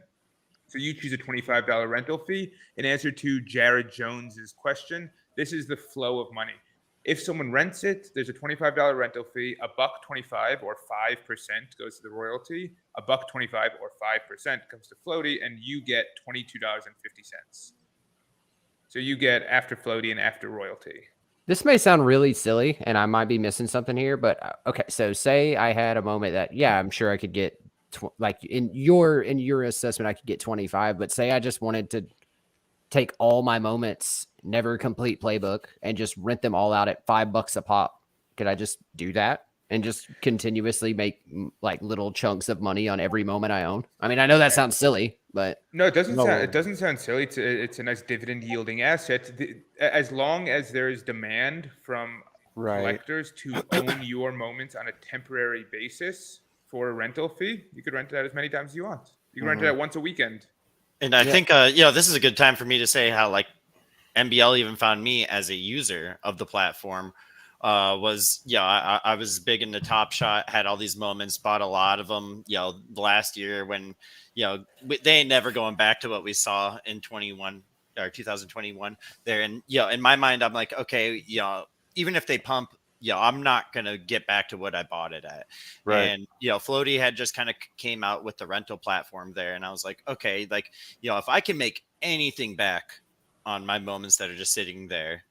So you choose a $25 rental fee. In answer to Jared Jones's question, this is the flow of money. If someone rents it, there's a $25 rental fee, $1.25 or 5% goes to the royalty, $1.25 or 5% comes to Flowty, and you get $22.50. So you get after Flowty and after royalty. This may sound really silly, and I might be missing something here, but okay. So say I had a moment that, I'm sure I could get, like in your assessment, I could get 25, but say I just wanted to take all my moments, never complete Playbook, and just rent them all out at $5 a pop. Could I just do that and just continuously make like little chunks of money on every moment I own? I mean, I know that sounds silly, but no, it doesn't sound silly. It's a nice dividend yielding asset. As long as there is demand from collectors to own your moments on a temporary basis for a rental fee, you could rent it out as many times as you want. You can rent it out once a weekend. And I think, this is a good time for me to say how like MBL even found me as a user of the platform, was I was big into Top Shot, had all these moments, bought a lot of them. Last year when they ain't never going back to what we saw in 2021 there, and in my mind I'm like, okay, even if they pump, I'm not gonna get back to what I bought it at. Right. And Floaty had just kind of came out with the rental platform there, and I was like, okay, like if I can make anything back on my moments that are just sitting there,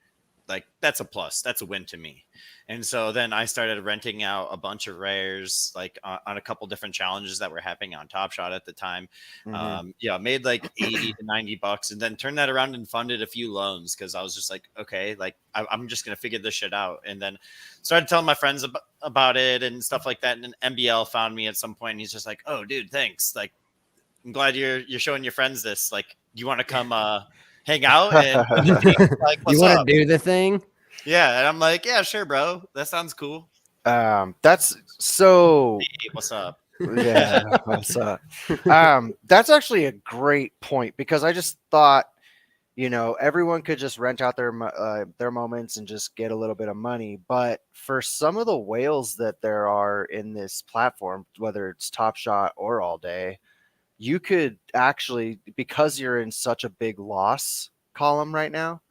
like that's a plus, that's a win to me. And so then I started renting out a bunch of rares, like on a couple different challenges that were happening on Top Shot at the time. Made like 80 to 90 bucks, and then turned that around and funded a few loans because I was just like, okay, like I'm just gonna figure this shit out. And then started telling my friends about it and stuff like that. And then MBL found me at some point, and he's just like, oh dude, thanks, like I'm glad you're showing your friends this, like you want to come hang out and like, you want to do the thing? Yeah, and I'm like, yeah, sure, bro. That sounds cool. That's so. Hey, what's up? Yeah, what's up? That's actually a great point, because I just thought, everyone could just rent out their moments and just get a little bit of money. But for some of the whales that there are in this platform, whether it's Top Shot or All Day, you could actually, because you're in such a big loss column right now,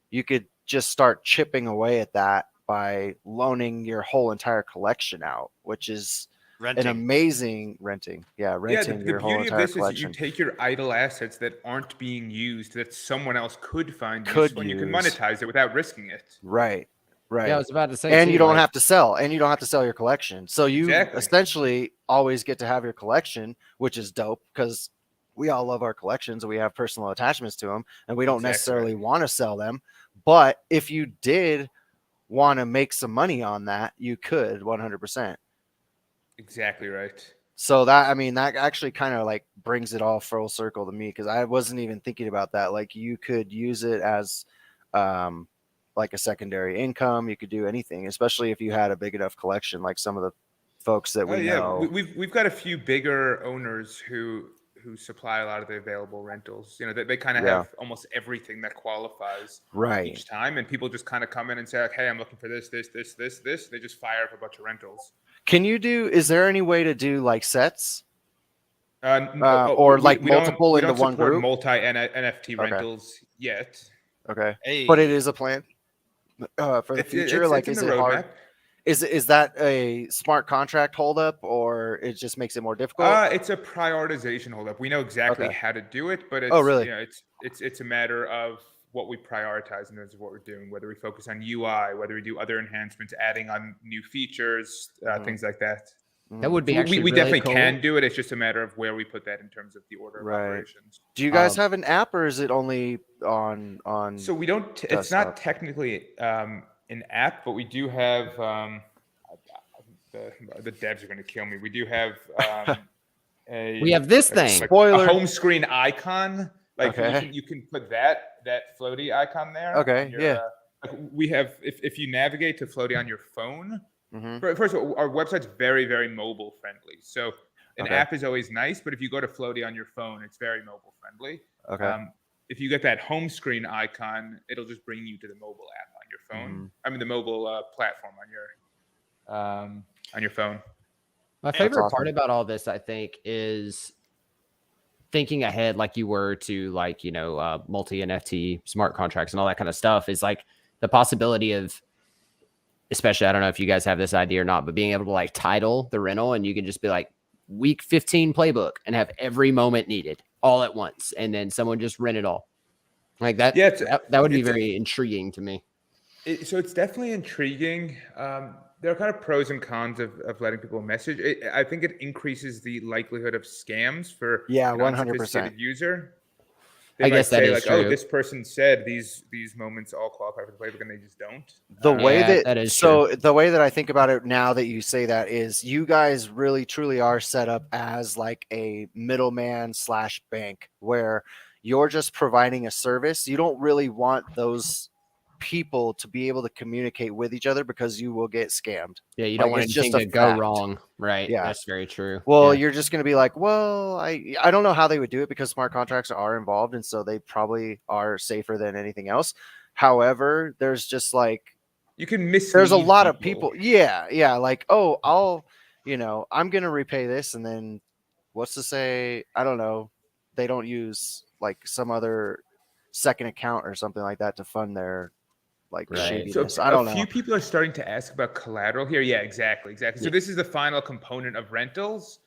you could just start chipping away at that by loaning your whole entire collection out, which is an amazing renting. Yeah, renting the your whole beauty of entire this collection. is you take your idle assets that aren't being used, that someone else could find useful, and you can monetize it without risking it. Right. Right. Yeah, I was about to say, and you don't have to sell, your collection. So you Exactly. essentially always get to have your collection, which is dope, because we all love our collections and we have personal attachments to them, and we don't necessarily want to sell them. But if you did want to make some money on that, you could 100%. Exactly right. So that actually kind of like brings it all full circle to me, because I wasn't even thinking about that. Like you could use it as like a secondary income. You could do anything, especially if you had a big enough collection, like some of the folks that we know. We've got a few bigger owners who supply a lot of the available rentals. They kind of have almost everything that qualifies each time, and people just kind of come in and say, like, hey, I'm looking for this. They just fire up a bunch of rentals. Is there any way to do like sets? Or like multiple into one group? Multi NFT rentals yet. Okay. Hey. But it is a plan for the future. Is it hard? Is that a smart contract holdup, or it just makes it more difficult? It's a prioritization holdup. We know exactly how to do it, but it's, really? It's a matter of what we prioritize in terms of what we're doing, whether we focus on UI, whether we do other enhancements, adding on new features, things like that. That would be actually we really definitely cool. can do it. It's just a matter of where we put that in terms of the order of operations. Do you guys have an app, or is it only on? So we don't. It's not technically an app, but we do have. The devs are going to kill me. We do have we have this thing. Like a home screen icon. Like you can put that Flowty icon there. Okay. We have if you navigate to Flowty on your phone. First of all, our website's very, very mobile friendly. So an app is always nice, but if you go to Flowty on your phone, it's very mobile friendly. Okay. If you get that home screen icon, it'll just bring you to the mobile app on your phone. I mean, the mobile platform on your phone. My favorite part about all this, I think, is thinking ahead, like you were to multi NFT smart contracts and all that kind of stuff, is like the possibility of, especially, I don't know if you guys have this idea or not, but being able to like title the rental, and you can just be like week 15 playbook and have every moment needed all at once, and then someone just rent it all like that. Yeah, that would be very intriguing to me. So it's definitely intriguing. There are kind of pros and cons of letting people message. I think it increases the likelihood of scams for an 100% user. They might say like, true. Oh, this person said these moments all qualify for the playbook, and they just don't. The way the way that I think about it now that you say that is, you guys really truly are set up as like a middleman / bank, where you're just providing a service. You don't really want those people to be able to communicate with each other, because you will get scammed. Yeah, you don't want anything to go wrong. Right. Yeah, that's very true. Well, you're just going to be like, well, I don't know how they would do it, because smart contracts are involved, and so they probably are safer than anything else. However, there's just like You can mislead. There's a lot of people. Yeah. Like, oh, I'm gonna repay this, and then what's to say? I don't know. They don't use like some other second account or something like that to fund their shadiness. So I don't know. A few people are starting to ask about collateral here. Yeah, exactly. So this is the final component of rentals,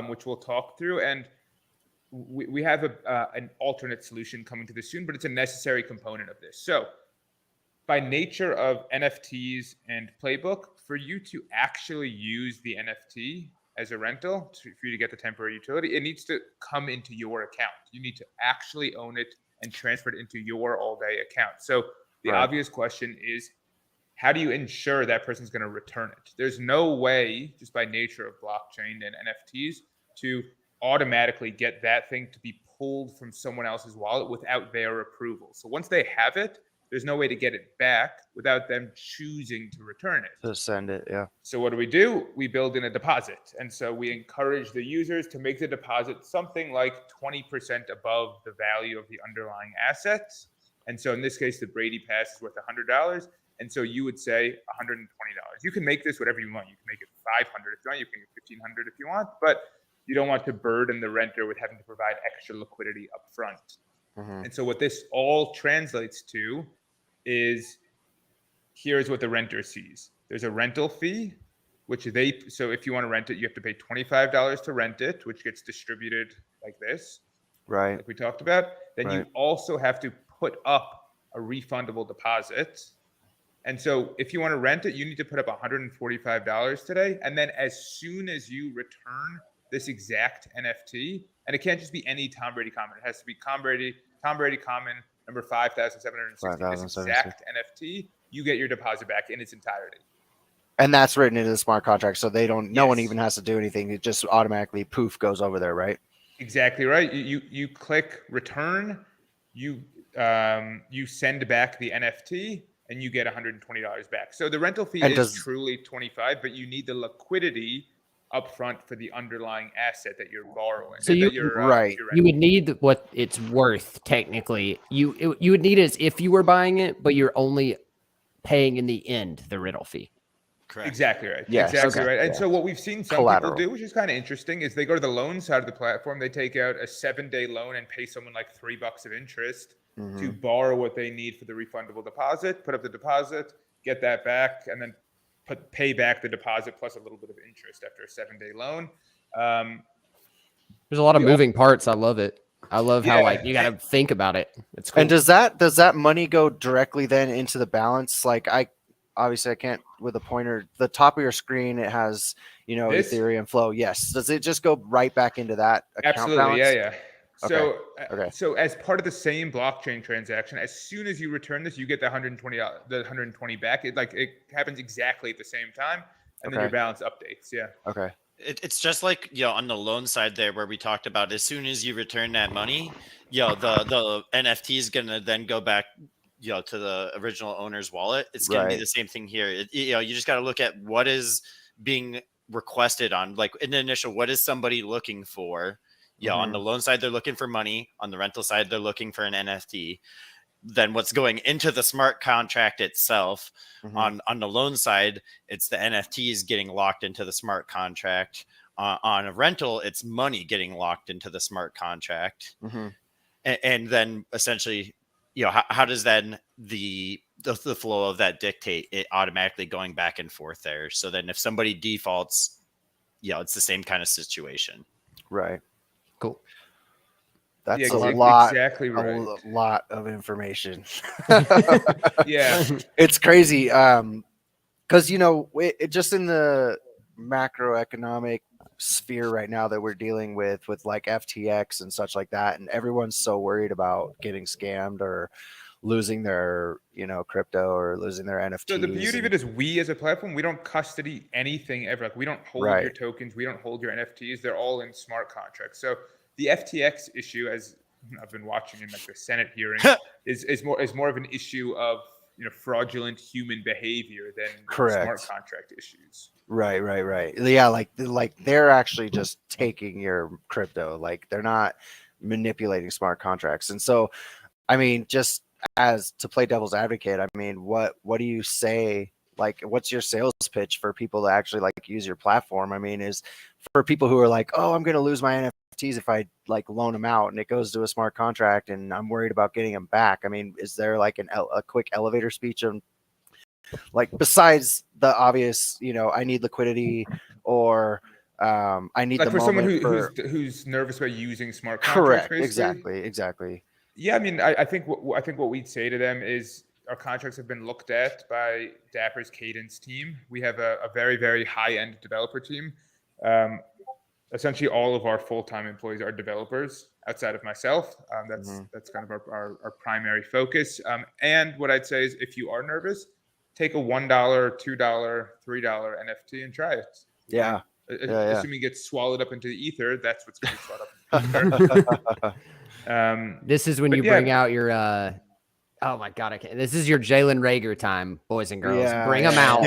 which we'll talk through, and we have an alternate solution coming to this soon, but it's a necessary component of this. So by nature of NFTs and Playbook, for you to actually use the NFT as a rental, for you to get the temporary utility, it needs to come into your account. You need to actually own it and transfer it into your all-day account. So the obvious question is, how do you ensure that person's going to return it? There's no way, just by nature of blockchain and NFTs, to automatically get that thing to be pulled from someone else's wallet without their approval. So once they have it, there's no way to get it back without them choosing to return it. To send it, yeah. So what do? We build in a deposit. And so we encourage the users to make the deposit something like 20% above the value of the underlying assets. And so in this case, the Brady Pass is worth $100. And so you would say $120. You can make this whatever you want. You can make it $500 if you want. You can make it $1,500 if you want. But you don't want to burden the renter with having to provide extra liquidity up front. Mm-hmm. And so what this all translates to is, here's what the renter sees. There's a rental fee, so if you want to rent it, you have to pay $25 to rent it, which gets distributed like this. Right. Like we talked about. Then you also have to put up a refundable deposit. And so if you want to rent it, you need to put up $145 today. And then as soon as you return this exact NFT, and it can't just be any Tom Brady Common. It has to be Tom Brady Common number 5,760. This exact NFT, you get your deposit back in its entirety. And that's written into the smart contract, so no one even has to do anything. It just automatically poof goes over there, right? Exactly right. You click return, you send back the NFT, and you get $120 back. So the rental fee is truly $25, but you need the liquidity upfront for the underlying asset that you're borrowing. So you would need what it's worth technically. You would need it as if you were buying it, but you're only paying in the end the rental fee. Correct. Exactly right. Yes. Exactly right. And so what we've seen some people do, which is kind of interesting, is they go to the loan side of the platform. They take out a 7-day loan and pay someone like $3 of interest to borrow what they need for the refundable deposit, put up the deposit, get that back, and then pay back the deposit plus a little bit of interest after a 7-day loan. There's a lot of moving parts. I love it. I love how you got to think about it. It's cool. And does that money go directly then into the balance? Like I can't with a pointer. The top of your screen, it has Ethereum flow. Yes. Does it just go right back into that account balance? Yeah. So as part of the same blockchain transaction, as soon as you return this, you get the 120 back. It happens exactly at the same time, and then your balance updates. Yeah. Okay. It's just like on the loan side there where we talked about, as soon as you return that money, the NFT is gonna then go back to the original owner's wallet. It's gonna be the same thing here. You just got to look at what is being requested on, like in the initial, what is somebody looking for. On the loan side, they're looking for money. On the rental side, they're looking for an NFT. Then what's going into the smart contract itself, on the loan side, it's the NFTs getting locked into the smart contract. On a rental, it's money getting locked into the smart contract. And then essentially, how does then the flow of that dictate it automatically going back and forth there? So then if somebody defaults, it's the same kind of situation. Right. Cool. That's a lot. Exactly right. A lot of information. Yeah, it's crazy. Because it just in the macroeconomic sphere right now that we're dealing with like FTX and such like that, and everyone's so worried about getting scammed or losing their crypto or losing their NFTs. So the beauty of it is, we as a platform, we don't custody anything ever. Like, we don't hold your tokens, we don't hold your NFTs. They're all in smart contracts. So the FTX issue, as I've been watching in like the Senate hearing, is more of an issue of fraudulent human behavior than smart contract issues. Right. Yeah, like they're actually just taking your crypto. Like, they're not manipulating smart contracts. And so, I mean, just as to play devil's advocate, I mean, what do you say like, what's your sales pitch for people to actually like use your platform? I mean, is for people who are like, oh, I'm going to lose my NFTs if I like loan them out and it goes to a smart contract and I'm worried about getting them back. I mean, is there like a quick elevator speech of like, besides the obvious, I need liquidity, or I need like the for someone who's nervous about using smart contracts? Correct. Exactly. Yeah, I mean, I think what we'd say to them is our contracts have been looked at by Dapper's Cadence team. We have a very, very high-end developer team. Essentially, all of our full-time employees are developers outside of myself. That's kind of our primary focus. And what I'd say is, if you are nervous, take a $1, $2, $3 NFT and try it. Yeah. Assuming it gets swallowed up into the ether, that's what's going to be swallowed up into the ether. This is when you bring out your oh my god, I can't. This is your Jalen Reagor time, boys and girls. Bring him out,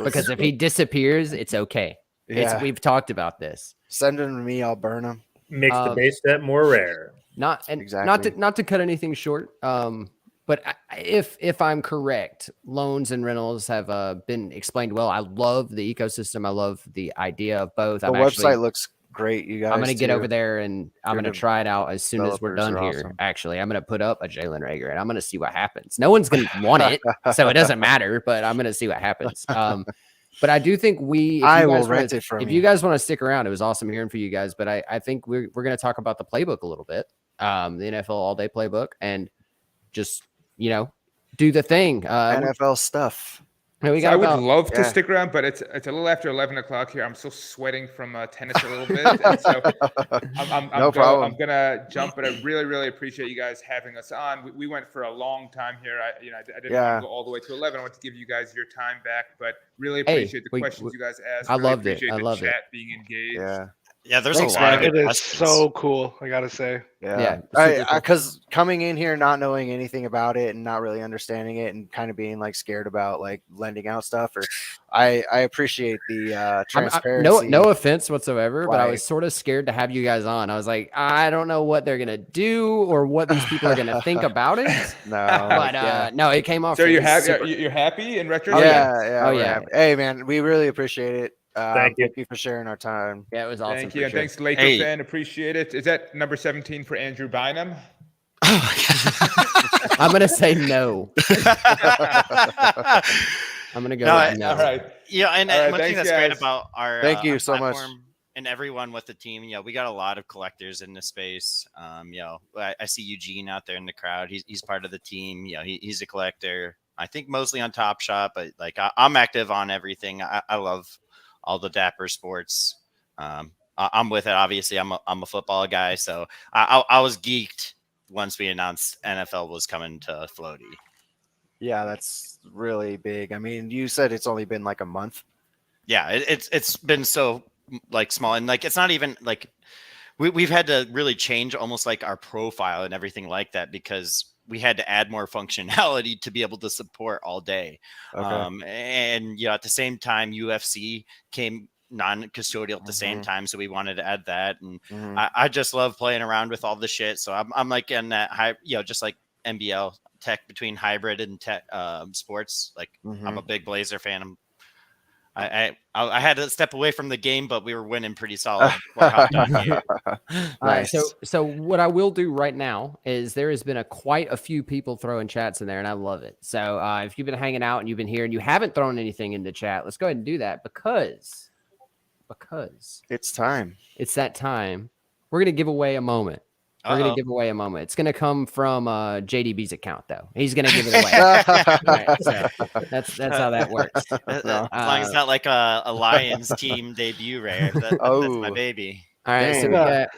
because if he disappears, it's okay. We've talked about this. Send him to me, I'll burn him. Makes the base set more rare. Not to cut anything short. But if I'm correct, loans and rentals have been explained well. I love the ecosystem. I love the idea of both. The website looks great, you guys. I'm gonna get over there and I'm gonna try it out as soon as we're done here. Awesome. Actually, I'm gonna put up a Jalen Reagor and I'm gonna see what happens. No one's gonna want it, so it doesn't matter. But I'm gonna see what happens. But I do think I will rent it from you. If you guys want to stick around, it was awesome hearing from you guys. But I think we're gonna talk about the playbook a little bit, the NFL All Day Playbook, and just do the thing. NFL stuff. I would love to stick around, but it's a little after 11 o'clock here. I'm still sweating from tennis a little bit. And so I'm going to jump, but I really, really appreciate you guys having us on. We went for a long time here. I didn't want to go all the way to 11. I want to give you guys your time back, but really appreciate the questions you guys asked. I loved it. I love the chat being engaged. Yeah, there's a lot of it is so cool, I gotta say. Yeah. Because coming in here not knowing anything about it and not really understanding it and kind of being like scared about like lending out stuff, or I appreciate the transparency. No offense whatsoever, but I was sort of scared to have you guys on. I was like, I don't know what they're gonna do or what these people are gonna think about it. No, it came off. So you're happy in retrospect? Yeah. Hey man, we really appreciate it. Thank you for sharing our time. Yeah, it was awesome. Thank you. And thanks to Laker fan. Appreciate it. Is that number 17 for Andrew Bynum? I'm going to say no. I'm going to go with no. All right. Yeah, and one thing that's great about our thank you so much. And everyone with the team, we got a lot of collectors in this space. I see Eugene out there in the crowd. He's part of the team. He's a collector. I think mostly on Top Shot, but like I'm active on everything. I love all the Dapper sports. I'm with it. Obviously, I'm a football guy, so I was geeked once we announced NFL was coming to Flowty. Yeah, that's really big. I mean, you said it's only been like a month. Yeah, it's been so like small, and like it's not even like we've had to really change almost like our profile and everything like that, because we had to add more functionality to be able to support all day. Okay. And at the same time, UFC came non-custodial at the same time, so we wanted to add that. And I just love playing around with all the shit. So I'm like in that high, just like NBL tech between hybrid and tech sports. Like I'm a big Blazer fan. I had to step away from the game, but we were winning pretty solid. All right. So what I will do right now is there has been quite a few people throwing chats in there, and I love it. So if you've been hanging out and you've been here and you haven't thrown anything in the chat, let's go ahead and do that because it's time. It's that time. We're gonna give away a moment. It's going to come from JDB's account, though. He's going to give it away. Right, so that's how that works. As long as it's not like a Lions team debut, Ray. That's my baby. All right, so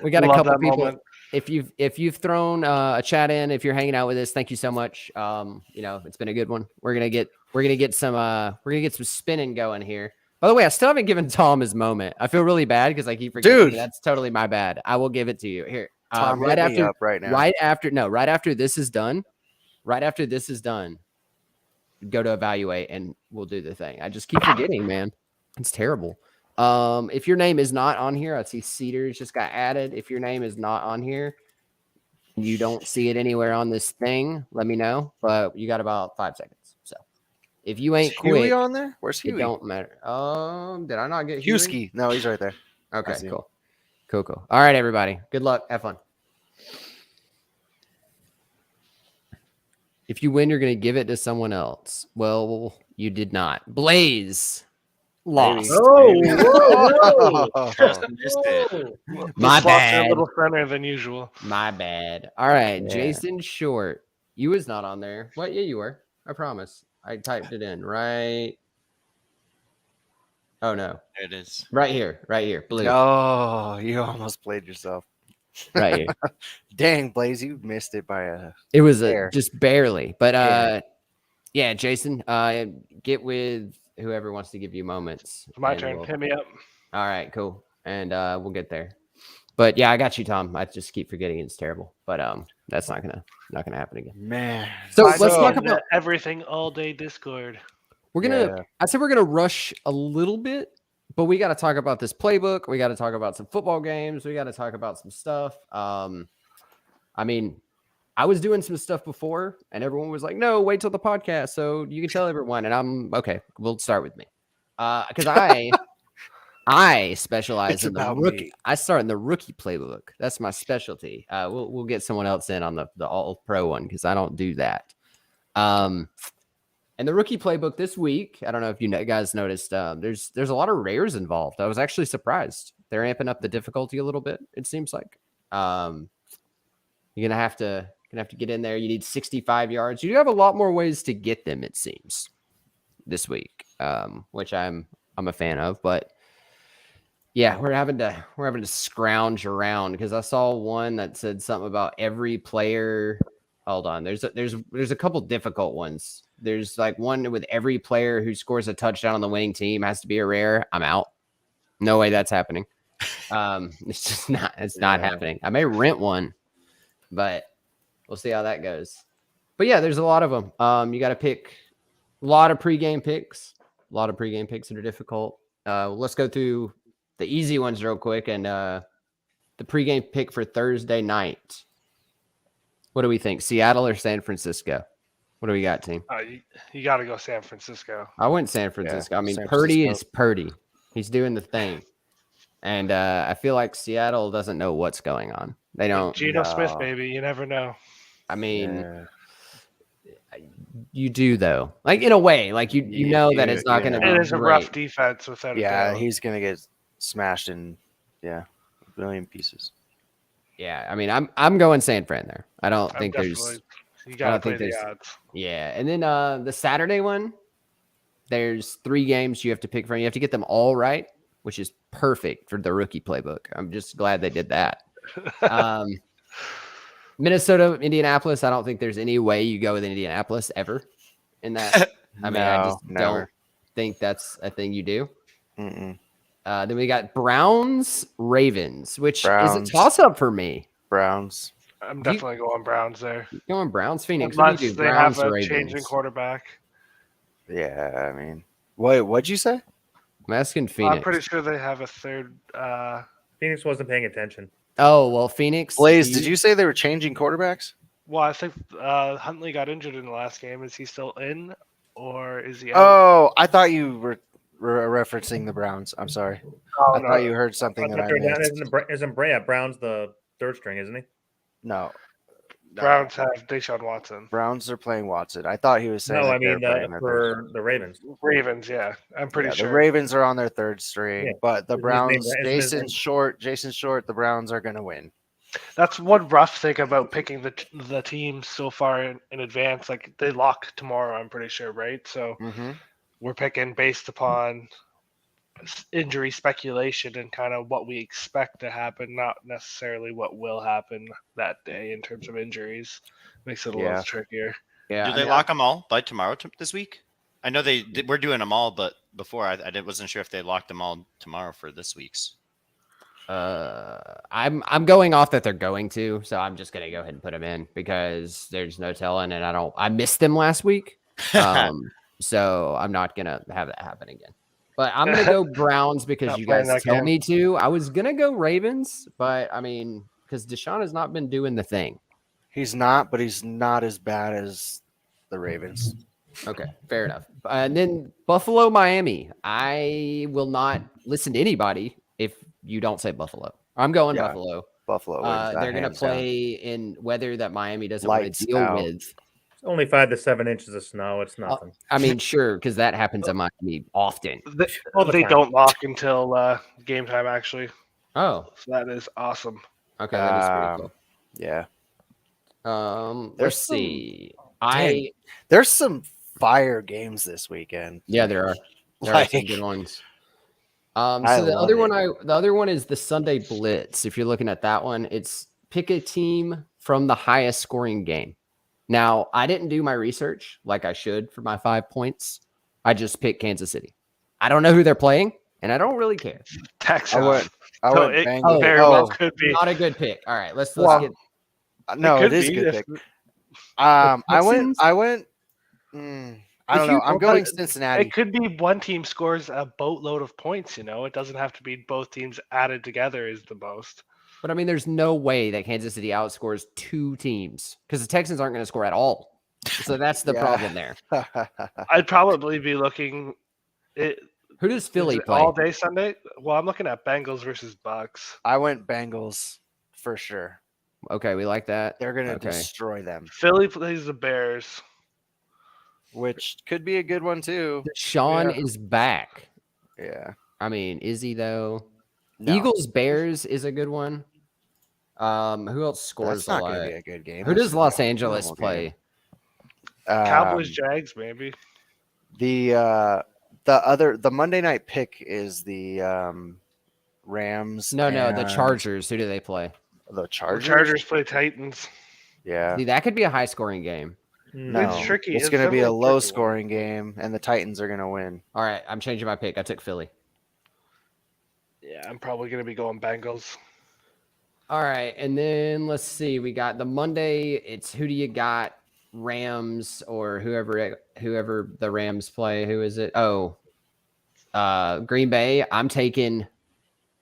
we got a couple people. Moment. If you've thrown a chat in, if you're hanging out with us, thank you so much. It's been a good one. We're gonna get some spinning going here. By the way, I still haven't given Tom his moment. I feel really bad because I keep forgetting. Dude, that's totally my bad. I will give it to you here. Right after this is done, go to evaluate and we'll do the thing. I just keep forgetting, man. It's terrible. If your name is not on here, I see Cedars just got added. If your name is not on here, you don't see it anywhere on this thing, let me know. But you got about 5 seconds. So If you ain't Huey quick, on there? Where's it Huey? don't matter. Did I not get Huey? Hughesky. No, he's right there. Okay, cool. Cool. All right, everybody. Good luck. Have fun. If you win, you're going to give it to someone else. Well, you did not. Blaze lost. Oh, My bad. A little thinner than usual. My bad. All right, Yeah. Jason Short. You was not on there. What? Yeah, you were. I promise. I typed it in right. Oh no. There it is. Right here. Blue. Oh, you almost played yourself. Right here. Dang, Blaze, you missed it by a. It was Hair. just barely. But Hair. yeah, Jason, get with whoever wants to give you moments. It's my and turn. we'll- Hit me up. All right, cool. And we'll get there. But yeah, I got you, Tom. I just keep forgetting it's terrible. But that's not gonna happen again. Man. So Let's talk about everything all day Discord. we're gonna I said we're gonna rush a little bit, but we gotta talk about this playbook. We gotta talk about some football games. We gotta talk about some stuff. I mean, I was doing some stuff before and everyone was like, no, wait till the podcast so you can tell everyone. And I'm okay, we'll start with me. Because I specialize in the rookie. I start in the rookie playbook. That's my specialty. We'll get someone else in on the all pro one because I don't do that. And the rookie playbook this week, I don't know if you guys noticed, there's a lot of rares involved. I was actually surprised. They're amping up the difficulty a little bit, it seems like. You're gonna have to get in there. You need 65 yards. You do have a lot more ways to get them, it seems, this week, which I'm a fan of, but yeah, we're having to scrounge around because I saw one that said something about every player. Hold on, there's a couple difficult ones. There's like one with every player who scores a touchdown on the winning team has to be a rare. I'm out. No way that's happening. It's just not. It's not happening. I may rent one, but we'll see how that goes. But yeah, there's a lot of them. You got to pick a lot of pregame picks. A lot of pregame picks that are difficult. Let's go through the easy ones real quick and the pregame pick for Thursday night. What do we think? Seattle or San Francisco? What do we got, team? You got to go San Francisco. I went San Francisco. Yeah, I mean, San Purdy Francisco. is Purdy. He's doing the thing. And I feel like Seattle doesn't know what's going on. They don't. Geno Smith, baby. You never know. I mean, you do, though. Like, in a way. Like, you know that it's not going to be It is a great. rough defense without a doubt. He's gonna get smashed in a billion pieces. Yeah, I mean, I'm going San Fran there. I don't think there's. You got to play the odds. Yeah, and then the Saturday one, there's 3 games you have to pick from. You have to get them all right, which is perfect for the rookie playbook. I'm just glad they did that. Minnesota, Indianapolis. I don't think there's any way you go with Indianapolis ever in that. I mean, I just don't think that's a thing you do. Mm-mm. Then we got Browns, Ravens, which Browns. is a toss-up for me. Browns. I'm definitely going Browns there. Going Browns, Phoenix. Unless What do you do? they Browns, have a Ravens. changing quarterback. Yeah, I mean, what'd you say? I'm asking Phoenix. I'm pretty sure they have a third. Phoenix wasn't paying attention. Oh, well, Phoenix. Blaze, did you say they were changing quarterbacks? Well, I think Huntley got injured in the last game. Is he still in, or is he out? Oh, I thought you were referencing the Browns. I'm sorry. I thought you heard something that I missed. Isn't Brown's the third string, isn't he? No. Browns have Deshaun Watson. Browns are playing Watson. I thought he was saying. No, that I mean they're playing their for the Ravens. Ravens, yeah, I'm pretty sure. The Ravens are on their third string, Yeah. but the Isn't his Browns, name- isn't his name- Jason Short, the Browns are going to win. That's one rough thing about picking the team so far in advance. Like they lock tomorrow, I'm pretty sure, right? So we're picking based upon injury speculation and kind of what we expect to happen, not necessarily what will happen that day in terms of injuries. Makes it a little trickier. Yeah. Do they lock them all by tomorrow this week? I know we're doing them all, but before I wasn't sure if they locked them all tomorrow for this week's. I'm going off that they're going to, so I'm just gonna go ahead and put them in because there's no telling, and I missed them last week, so I'm not gonna have that happen again. But I'm gonna go Browns because Not you guys playing that tell game. me to. I was gonna go Ravens, but I mean, because Deshaun has not been doing the thing. He's not, but he's not as bad as the Ravens. Okay, fair enough. And then Buffalo, Miami. I will not listen to anybody if you don't say Buffalo. I'm going Yeah, Buffalo. Buffalo wins. They're going to play in weather that Miami doesn't want Lights to deal out. with. It's only 5 to 7 inches of snow. It's nothing. I mean, sure, because that happens in Miami often. They don't lock until game time, actually. Oh, So that is awesome. okay, that is pretty cool. Yeah. Let's see. There's some fire games this weekend. Yeah, there are. There are some good ones. So the other one is the Sunday Blitz. If you're looking at that one, it's pick a team from the highest scoring game. Now, I didn't do my research like I should for my 5 points. I just picked Kansas City. I don't know who they're playing, and I don't really care. Texas. I So went it Bengals. very well could be. Not a good pick. All right, let's get. No, it is a good pick. I went. I don't know. I'm going Cincinnati. It could be one team scores a boatload of points. It doesn't have to be both teams added together is the most. But I mean, there's no way that Kansas City outscores 2 teams because the Texans aren't going to score at all. So that's the problem there. I'd probably be looking. Who does Philly play all day Sunday? Well, I'm looking at Bengals versus Bucks. I went Bengals for sure. Okay, we like that. They're going to destroy them. Philly plays the Bears, which could be a good one too. Sean is back. Yeah. I mean, is he though? No. Eagles Bears is a good one. Who else scores That's not a lot? going to be a good game. Who does Los Angeles play? Cowboys, Jags, maybe. The Monday night pick is the Rams. No, the Chargers. Who do they play? The Chargers. The Chargers play Titans. Yeah. See, that could be a high scoring game. No, it's tricky. It's going to be a low scoring game, and the Titans are going to win. All right, I'm changing my pick. I took Philly. Yeah, I'm probably going to be going Bengals. All right, and then let's see. We got the Monday. It's who do you got? Rams or whoever the Rams play. Who is it? Oh, Green Bay. I'm taking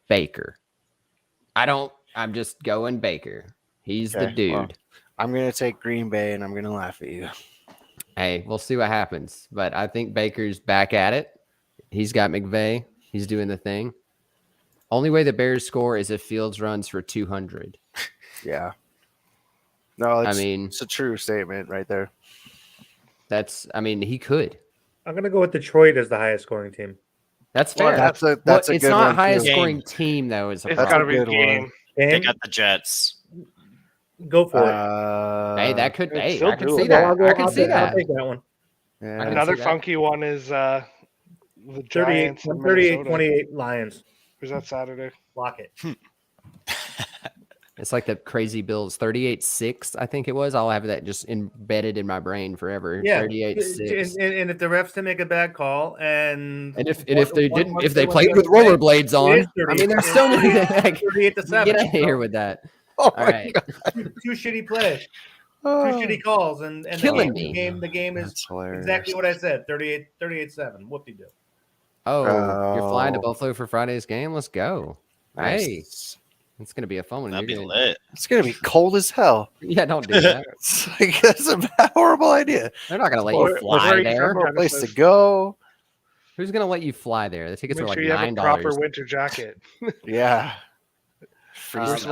Baker. I'm just going Baker. He's the dude. Well, I'm going to take Green Bay, and I'm going to laugh at you. Hey, we'll see what happens. But I think Baker's back at it. He's got McVay. He's doing the thing. Only way the Bears score is if Fields runs for 200. Yeah. No, it's a true statement right there. He could. I'm going to go with Detroit as the highest scoring team. That's fair. That's a good it's not one, highest too. scoring team, though. It's got to be a game. They got the Jets. Go for it. Hey, that could. Hey, still I can see that. I can see that. I'll take that one. Yeah. Another funky one is the 38, Giants. 28 Lions. Who's that Saturday? Lock it. It's like the crazy Bills 38-6, I think it was. I'll have that just embedded in my brain forever. Yeah, 38-6. And if the refs didn't make a bad call, and if they played with rollerblades on, I mean, there's so many. Like, 38-7. Get out of here with that. Oh All right. Two shitty plays, two shitty calls, and Killing the game is exactly what I said. 38-7. Whoop-de-doo. Oh, you're flying to Buffalo for Friday's game? Let's go. Nice. Hey, it's going to be a fun one. That'd be lit. It's going to be cold as hell. Yeah, don't do that. It's like, that's a horrible idea. They're not going to let you fly there. No place to go. Who's going to let you fly there? The tickets Make are like sure you have $9. a proper winter jacket. Yeah. Otherwise,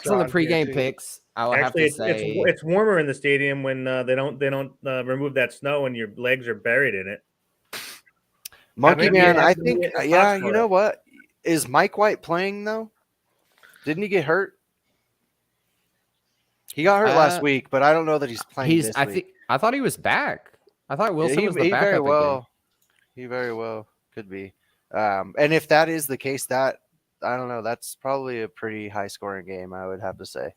on the pregame picks, I will have to say it's warmer in the stadium when they don't remove that snow and your legs are buried in it. Monkey Man, I think, you know what? Is Mike White playing, though? Didn't he get hurt? He got hurt last week, but I don't know that he's playing this week. I thought he was back. I thought Wilson was the backup. He very well could be. And if that is the case, I don't know. That's probably a pretty high-scoring game, I would have to say.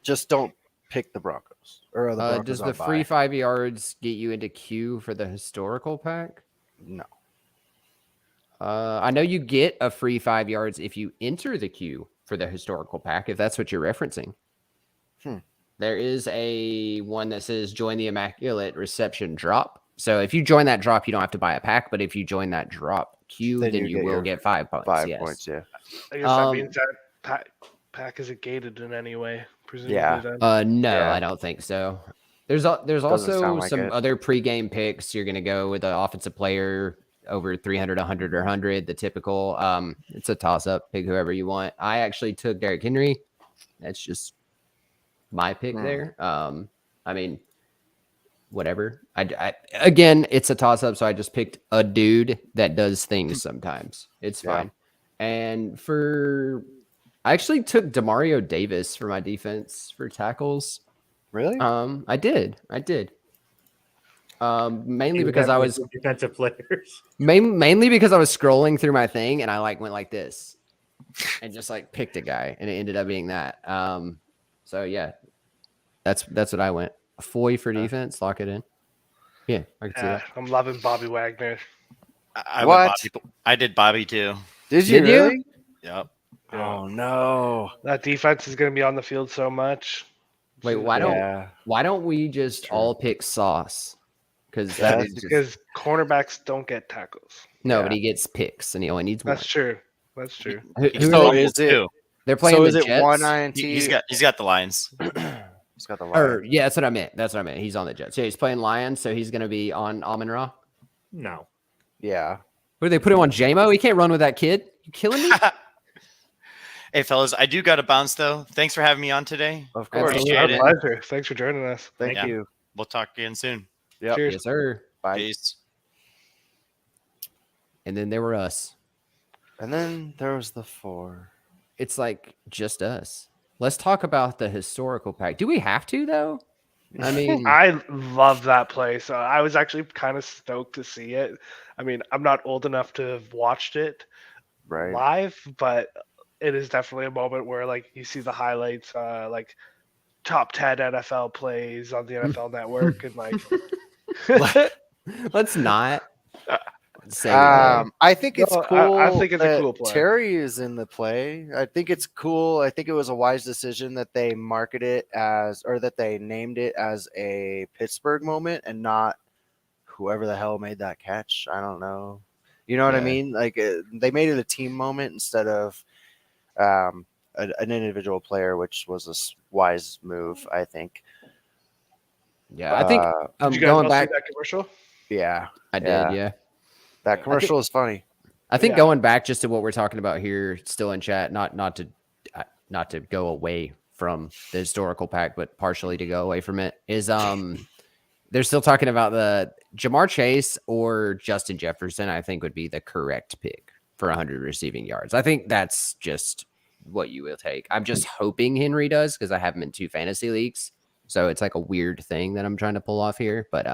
Just don't pick the Broncos. Or the Broncos does the free 5 yards get you into queue for the historical pack? No. I know you get a free 5 yards if you enter the queue for the historical pack, if that's what you're referencing. There is a one that says join the Immaculate Reception drop. So if you join that drop, you don't have to buy a pack, but if you join that drop queue, then you will get 5 points. 5 points, yeah. I guess that means that pack isn't gated in any way, presumably. Yeah. Then. No, Yeah. I don't think so. There's also like some it. other pregame picks. You're going to go with an offensive player over 300, 100, or 100, the typical. It's a toss-up. Pick whoever you want. I actually took Derrick Henry. That's just my pick there. I mean, whatever. Again, it's a toss-up, so I just picked a dude that does things sometimes. It's fine. And I actually took Demario Davis for my defense for tackles. Really? I did. Mainly because I was defensive players. Mainly because I was scrolling through my thing and I went like this and just picked a guy and it ended up being that. So yeah, that's what I went. A Foy for defense, lock it in. Yeah, I can see that. I'm loving Bobby Wagner. I did Bobby too. Did you really? Yep. Oh no, that defense is going to be on the field so much. Wait, why don't we just all pick Sauce? Because cornerbacks don't get tackles. No, but he gets picks and he only needs one. That's true. Who is it? They're playing the Jets. One INT? He's got the Lions. He's got the Lions. Yeah, that's what I meant. He's on the Jets. Yeah, he's playing Lions, so he's going to be on Amon-Ra. No. Yeah. What do they put him on? JMO? He can't run with that kid. You killing me? Hey, fellas, I do got to bounce, though. Thanks for having me on today. Of course. Our pleasure. Thanks for joining us. Thank you. We'll talk again soon. Yep. Cheers. Yes, sir. Bye. Peace. And then there were us. And then there was the 4. It's just us. Let's talk about the historical pack. Do we have to, though? I mean, I love that play. So I was actually kind of stoked to see it. I mean, I'm not old enough to have watched it live, but it is definitely a moment where you see the highlights, top 10 NFL plays on the NFL Network, and let's not say. I think it's cool. I think it's a cool play. Terry is in the play. I think it's cool. I think it was a wise decision that they that they named it as a Pittsburgh moment and not whoever the hell made that catch. I don't know. You know what I mean? They made it a team moment instead of an individual player, which was a wise move, I think. Yeah, I think did you guys going back see that commercial? Yeah, I did. Yeah, that commercial is funny. I think going back just to what we're talking about here, still in chat, not to go away from the historical pack, but partially to go away from it, is they're still talking about the Jamar Chase or Justin Jefferson. I think would be the correct pick for 100 receiving yards. I think that's just what you will take. I'm just hoping Henry does because I have him in 2 fantasy leagues, so it's a weird thing that I'm trying to pull off here, but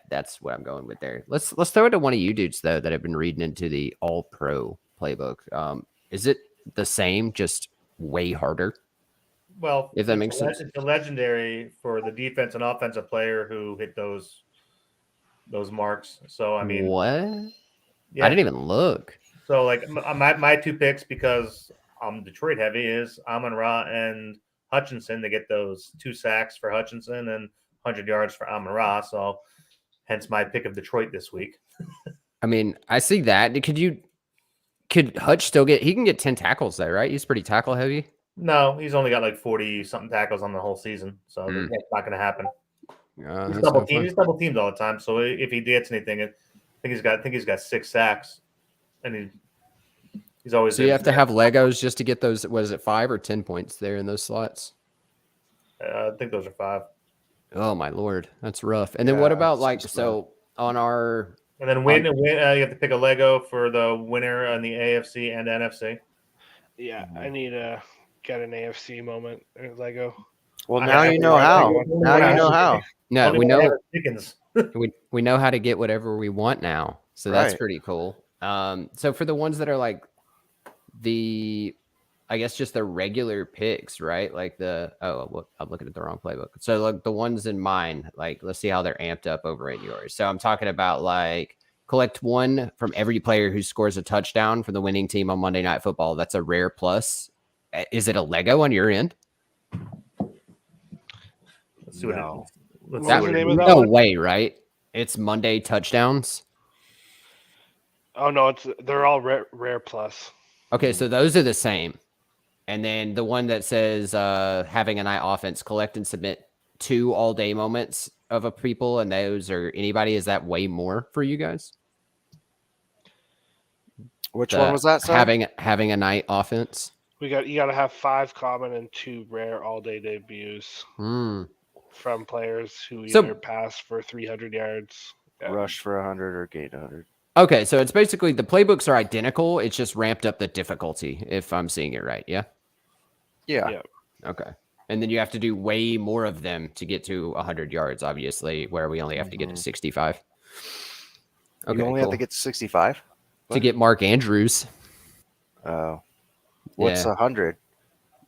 that's what I'm going with there. Let's throw it to one of you dudes though that have been reading into the All Pro playbook. Is it the same, just way harder? Well, if that makes sense, it's a legendary for the defense and offensive player who hit those marks. So I mean, what? Yeah. I didn't even look. So my 2 picks, because I'm Detroit heavy, is Amon-Ra and Hutchinson. They get those 2 sacks for Hutchinson and 100 yards for Amon-Ra. So hence my pick of Detroit this week. I mean, I see that. Could Hutch still he can get 10 tackles though, right? He's pretty tackle heavy. No, he's only got 40 something tackles on the whole season. So that's not going to happen. He's double teamed all the time. So if he gets anything, I think he's got 6 sacks, and he's always. So you have to have Legos just to get those. Was it 5 or 10 points there in those slots? I think those are 5. Oh my lord, that's rough. And then what about on our? And then you have to pick a Lego for the winner on the AFC and NFC. Yeah, I need to get an AFC moment Lego. Well, now you know how. Now you know how. No, we know. we know how to get whatever we want now, so that's pretty cool. So for the ones that are I guess just the regular picks, right? I'm looking at the wrong playbook. So the ones in mine, let's see how they're amped up over in yours. So I'm talking about collect 1 from every player who scores a touchdown for the winning team on Monday Night Football. That's a rare plus. Is it a Lego on your end? Let's see what no way, right? It's Monday touchdowns. Oh no, they're all rare plus. Okay, so those are the same. And then the one that says having an eye offense, collect and submit 2 all-day moments of a people, and those are anybody. Is that way more for you guys? Which one was that? Sorry? Having a night offense. You got to have 5 common and 2 rare all-day debuts from players who either pass for 300 yards, rush for 100, or gain 100. Okay, so it's basically the playbooks are identical. It's just ramped up the difficulty, if I'm seeing it right. Yeah. Yeah. Okay. And then you have to do way more of them to get to 100 yards, obviously, where we only have to get to 65. Okay, you only have to get to 65? To get Mark Andrews. Oh. What's 100?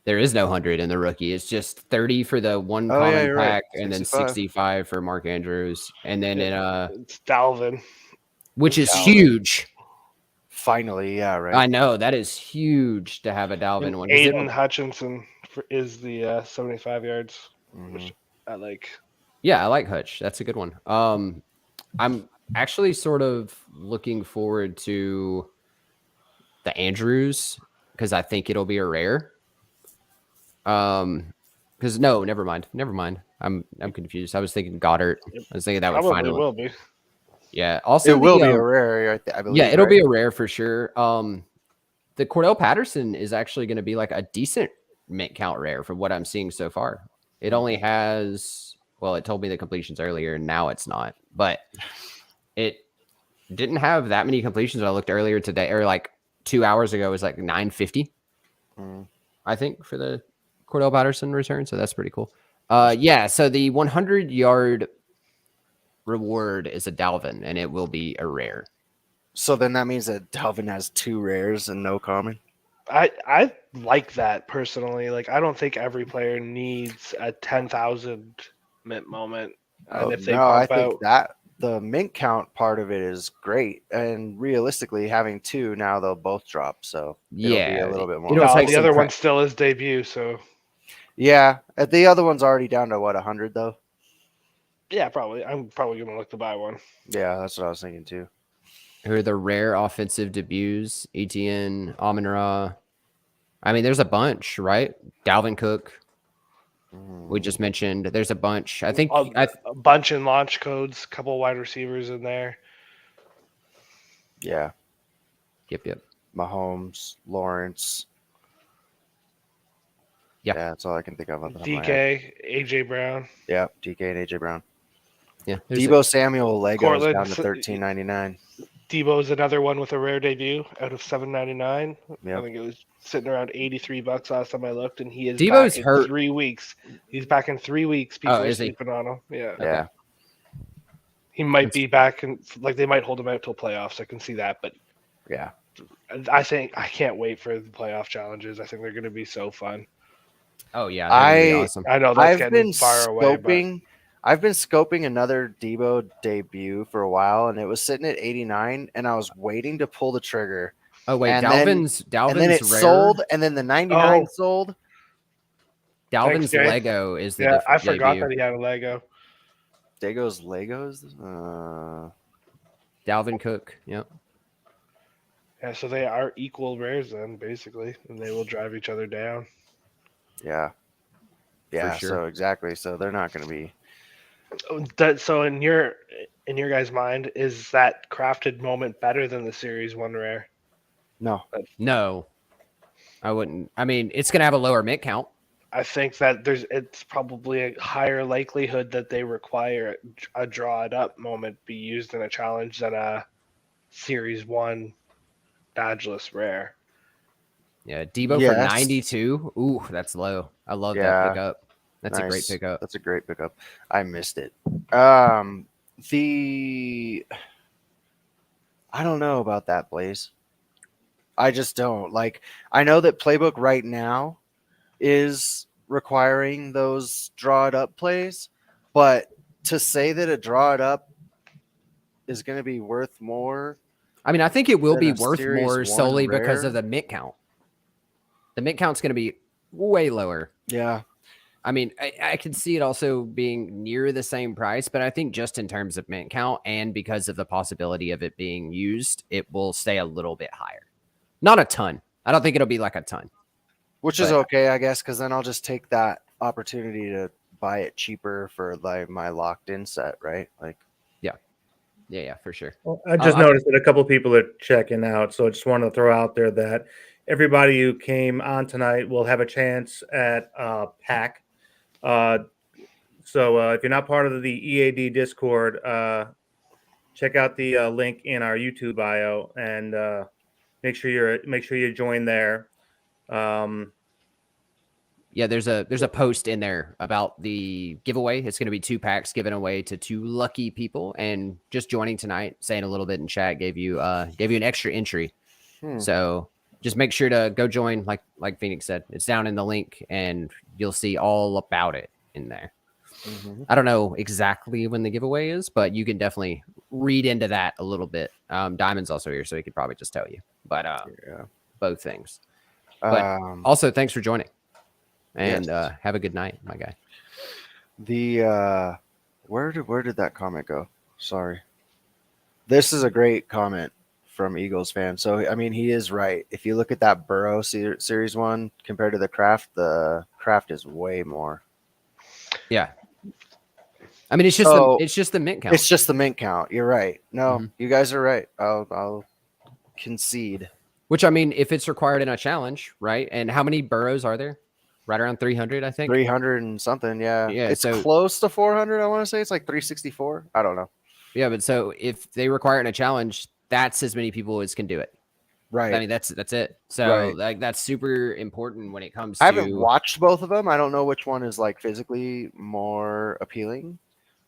There is no 100 in the rookie. It's just 30 for the one common pack, and then 65 for Mark Andrews. And then it's Dalvin. Which is huge. Finally, yeah, right. I know. That is huge to have a Dalvin one. Aiden Hutchinson is the 75 yards, which I like. Yeah, I like Hutch. That's a good one. I'm actually sort of looking forward to the Andrews because I think it'll be a rare. Because never mind. I'm confused. I was thinking Goddard. I was thinking that would finally will be. Yeah. Also, it will be a rare. I believe. Yeah, it'll be a rare for sure. The Cordell Patterson is actually going to be like a decent mint count rare from what I'm seeing so far. It only has, well, it told me the completions earlier, and now it's not. But it didn't have that many completions. I looked earlier today, or like 2 hours ago, it was like 950, I think, for the Cordell Patterson return. So that's pretty cool. Yeah, so the 100-yard reward is a Dalvin, and it will be a rare. So then that means that Dalvin has 2 rares and no common? I like that personally. Like, I don't think every player needs a 10,000 mint moment. And if they I think that the mint count part of it is great. And realistically, having 2 now, they'll both drop. So it'll be a little bit more. The other one still is debut. So yeah, the other one's already down to 100 though. Yeah, probably. I'm probably gonna look to buy one. Yeah, that's what I was thinking too. Who are the rare offensive debuts? ETN, Amon-Ra. I mean, there's a bunch, right? Dalvin Cook. We just mentioned. There's a bunch. I think a bunch in launch codes. A couple wide receivers in there. Yeah. Yep. Mahomes, Lawrence. Yeah, that's all I can think of. DK, AJ Brown. Yeah, DK and AJ Brown. Yeah. Debo Samuel Lego is down to $13.99. Debo's another one with a rare debut out of $7.99. Yep. I think it was sitting around $83 last time I looked, and he is Debo's back hurt. in 3 weeks. He's back in 3 weeks. People are sleeping on him. Yeah. Yeah. He might be back, and like they might hold him out till playoffs. I can see that, but yeah, I think I can't wait for the playoff challenges. I think they're going to be so fun. Oh yeah, awesome. I know that's getting far away. But I've been scoping another Debo debut for a while, and it was sitting at 89, and I was waiting to pull the trigger. Oh wait, and Dalvin's and then it rare. sold, and then the 99 sold. Dalvin's Lego is the I forgot that he had a Lego. Dago's Legos. Dalvin Cook. Yep. Yeah, so they are equal rares then, basically, and they will drive each other down. Yeah. Yeah. Sure. So exactly. So they're not going to be. So in your guys' mind, is that crafted moment better than the Series 1 rare? No, I wouldn't. I mean, it's going to have a lower mint count. I think that it's probably a higher likelihood that they require a draw it up moment be used in a challenge than a Series 1 badgeless rare. Yeah, Debo for 92. Ooh, that's low. I love that pickup. That's a great pickup. That's a great pickup. I missed it. I don't know about that, Blaze. I just don't. Like, I know that Playbook right now is requiring those draw it up plays, but to say that a draw it up is going to be worth more. I mean, I think it will be worth more solely because of the mint count. The mint count's going to be way lower. Yeah. I mean, I can see it also being near the same price, but I think just in terms of mint count and because of the possibility of it being used, it will stay a little bit higher. Not a ton. I don't think it'll be like a ton. Which is okay, I guess, because then I'll just take that opportunity to buy it cheaper for like my locked in set, right? Like, yeah, for sure. Well, I just noticed that a couple people are checking out, so I just wanted to throw out there that everybody who came on tonight will have a chance at pack. So if you're not part of the EAD Discord, check out the link in our YouTube bio and make sure you join there. Yeah, there's a post in there about the giveaway. It's going to be 2 packs given away to 2 lucky people, and just joining tonight, saying a little bit in chat gave you an extra entry. So just make sure to go join. Like Phoenix said, it's down in the link, and you'll see all about it in there. I don't know exactly when the giveaway is, but you can definitely read into that a little bit. Diamond's also here, so he could probably just tell you. But both things. But also, thanks for joining. And have a good night, my guy. The where did that comment go? Sorry. This is a great comment from Eagles fan. So I mean, he is right. If you look at that Burrow series 1 compared to the craft is way more. Yeah. I mean, it's just the mint count. It's just the mint count. You're right. No, you guys are right. I'll concede. Which, I mean, if it's required in a challenge, right? And how many burrows are there? Right around 300, I think. 300 and something, yeah. It's so close to 400, I want to say. It's like 364. I don't know. Yeah, but so if they require it in a challenge, that's as many people as can do it. Right. I mean, that's it. So like that's super important when it comes to... I haven't watched both of them. I don't know which one is like physically more appealing.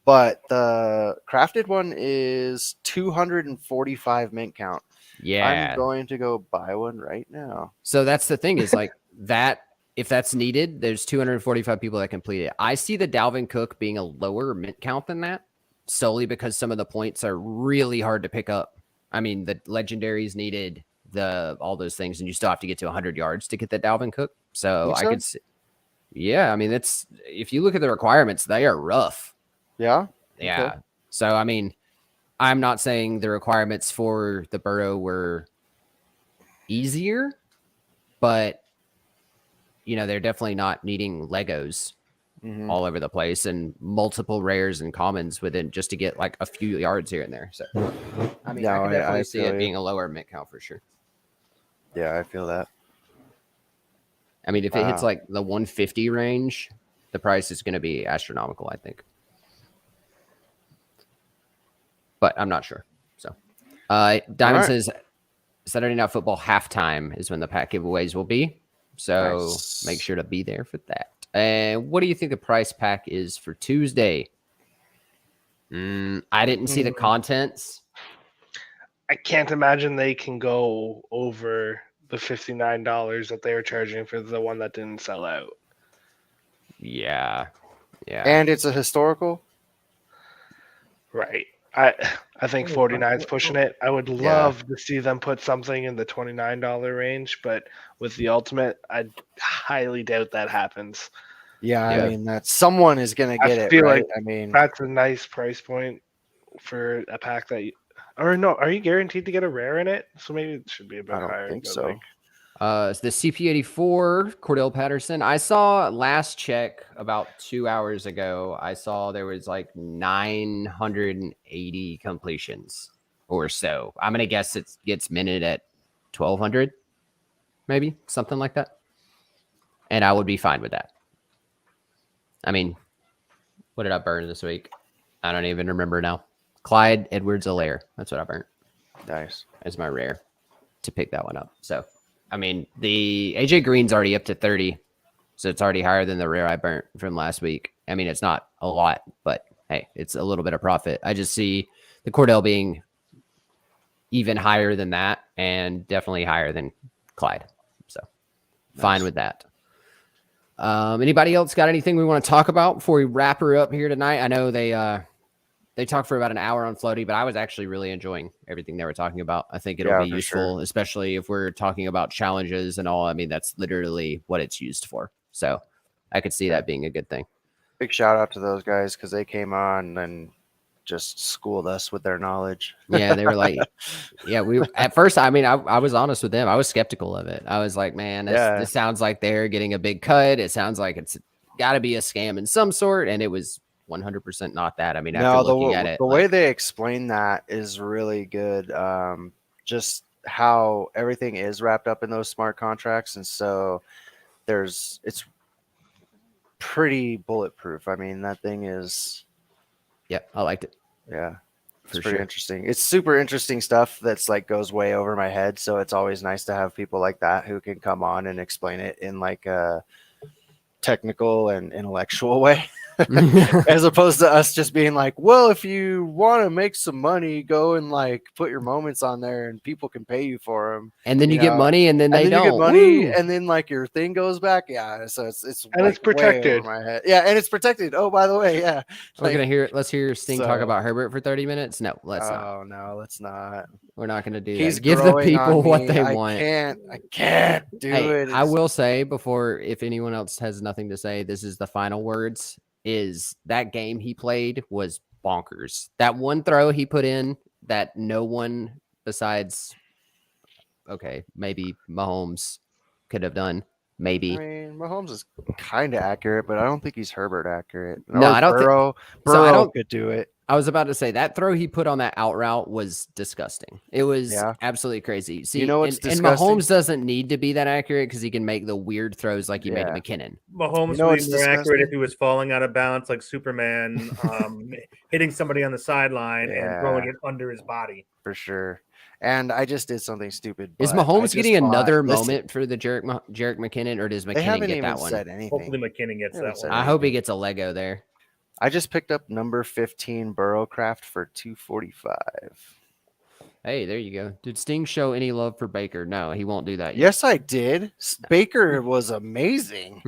But the crafted one is 245 mint count. Yeah. I'm going to go buy one right now. So that's the thing is like that... If that's needed, there's 245 people that complete it. I see the Dalvin Cook being a lower mint count than that, solely because some of the points are really hard to pick up. I mean, the legendaries needed all those things, and you still have to get to 100 yards to get the Dalvin Cook. So I could see, yeah, I mean, if you look at the requirements, they are rough. Yeah. Yeah. Okay. So, I mean, I'm not saying the requirements for the Burrow were easier, but you know, they're definitely not needing Legos all over the place and multiple rares and commons within just to get like a few yards here and there. So, I mean, I can definitely see it being a lower mint count for sure. Yeah, I feel that. I mean, if it hits like the 150 range, the price is going to be astronomical, I think. But I'm not sure. So, Diamond says Saturday Night Football halftime is when the pack giveaways will be. So make sure to be there for that. And what do you think the price pack is for Tuesday? I didn't see the contents. I can't imagine they can go over the $59 that they were charging for the one that didn't sell out. Yeah. And it's a historical? Right. I think 49's pushing it. I would love to see them put something in the $29 range, but with the ultimate, I highly doubt that happens. Yeah, I mean, that someone is going to get it, right? Like, I mean, that's a nice price point for a pack that are you guaranteed to get a rare in it? So maybe it should be a bit higher. I don't think so. It's the CP84 Cordell Patterson. I saw last check about 2 hours ago. I saw there was like 980 completions or so. I'm gonna guess it gets minted at 1,200, maybe something like that. And I would be fine with that. I mean, what did I burn this week? I don't even remember now. Clyde Edwards-Helaire. That's what I burnt. Nice. As my rare to pick that one up. So. I mean, the AJ Green's already up to 30, so it's already higher than the rare I burnt from last week. I mean, it's not a lot, but hey, it's a little bit of profit. I just see the Cordell being even higher than that and definitely higher than Clyde. So fine with that. Anybody else got anything we want to talk about before we wrap her up here tonight? I know they talked for about an hour on Flowty, but I was actually really enjoying everything they were talking about. I think it'll be useful, especially if we're talking about challenges and all. I mean, that's literally what it's used for. So I could see that being a good thing. Big shout out to those guys because they came on and just schooled us with their knowledge. Yeah, they were like, we at first, I mean, I was honest with them. I was skeptical of it. I was like, man, this sounds like they're getting a big cut. It sounds like it's got to be a scam in some sort, and it was 100% not that. I mean, after No, looking at it, the way they explain that is really good. Just how everything is wrapped up in those smart contracts, and so it's pretty bulletproof. I mean, that thing is. Yep, I liked it. Yeah, it's pretty interesting. It's super interesting stuff that's like goes way over my head. So it's always nice to have people like that who can come on and explain it in like a technical and intellectual way. As opposed to us just being like, well, if you want to make some money, go and like put your moments on there and people can pay you for them. And then you get money and then they don't. You get money and then like your thing goes back. Yeah. So it's and like it's protected. Way over my head. Yeah. And it's protected. Oh, by the way. Yeah. Let's hear Sting talk about Herbert for 30 minutes. No, let's not. Oh, no, let's not. We're not going to do that. Give the people what they want. I can't do it. I will say before, if anyone else has nothing to say, this is the final words. Is that game he played was bonkers. That one throw he put in that no one besides, maybe Mahomes could have done. Maybe. I mean, Mahomes is kind of accurate, but I don't think he's Herbert accurate. No, I don't think Burrow could do it. I was about to say that throw he put on that out route was disgusting. It was absolutely crazy. See, you know what's disgusting? And Mahomes doesn't need to be that accurate because he can make the weird throws like he made to McKinnon. Mahomes would be more accurate if he was falling out of bounds like Superman, hitting somebody on the sideline and throwing it under his body. For sure. And I just did something stupid. Is Mahomes getting another moment for the Jerick McKinnon, or does McKinnon get that one? Said anything. Hopefully McKinnon gets that one. I hope he gets a Lego there. I just picked up number 15 Burrowcraft for $245. Hey, there you go. Did Sting show any love for Baker? No, he won't do that yet. Yes, I did. Baker was amazing.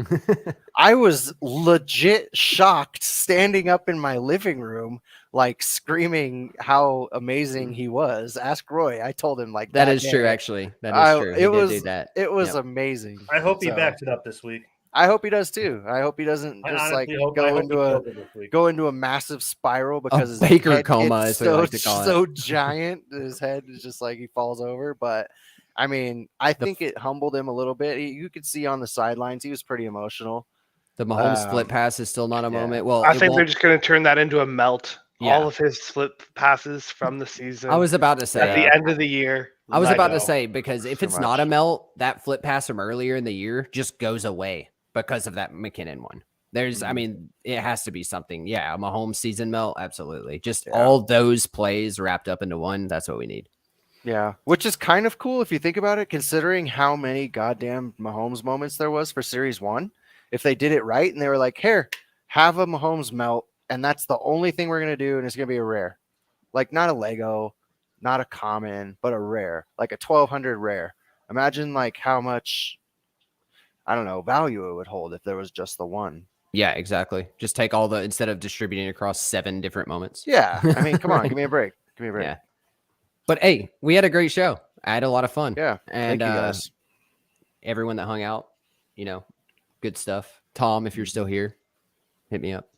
I was legit shocked standing up in my living room, like screaming how amazing he was. Ask Roy. I told him like that is true, actually. That is true. It was do that. It was amazing. I hope he backs it up this week. I hope he does too. I hope he doesn't just like go into a massive spiral because his Baker head coma is so giant. His head is just like he falls over. But I mean, I think it humbled him a little bit. You could see on the sidelines he was pretty emotional. The Mahomes flip pass is still not a moment. Well, I think they're just going to turn that into a melt. Yeah. All of his flip passes from the season. I was about to say at the end of the year. I was about to say because if it's not a melt, that flip pass from earlier in the year just goes away. Because of that McKinnon one. I mean, it has to be something. Yeah, a Mahomes season melt. Absolutely. Just all those plays wrapped up into one. That's what we need. Yeah, which is kind of cool if you think about it, considering how many goddamn Mahomes moments there was for Series 1. If they did it right and they were like, here, have a Mahomes melt, and that's the only thing we're going to do, and it's going to be a rare. Like, not a Lego, not a common, but a rare. Like a 1200 rare. Imagine, like, how much... I don't know, value it would hold if there was just the one. Yeah, exactly. Just take instead of distributing across 7 different moments. Yeah. I mean, come on, give me a break. Yeah. But hey, we had a great show. I had a lot of fun. Yeah. And thank you guys. Everyone that hung out, good stuff. Tom, if you're still here, hit me up.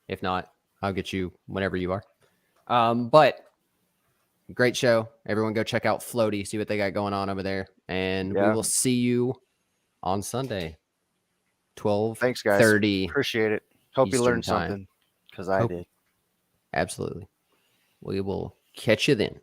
If not, I'll get you whenever you are. But great show. Everyone go check out Flowty, see what they got going on over there. And we will see you on Sunday, 12. Thanks, guys. 30. Appreciate it. Hope you learned something because I did. Absolutely. We will catch you then.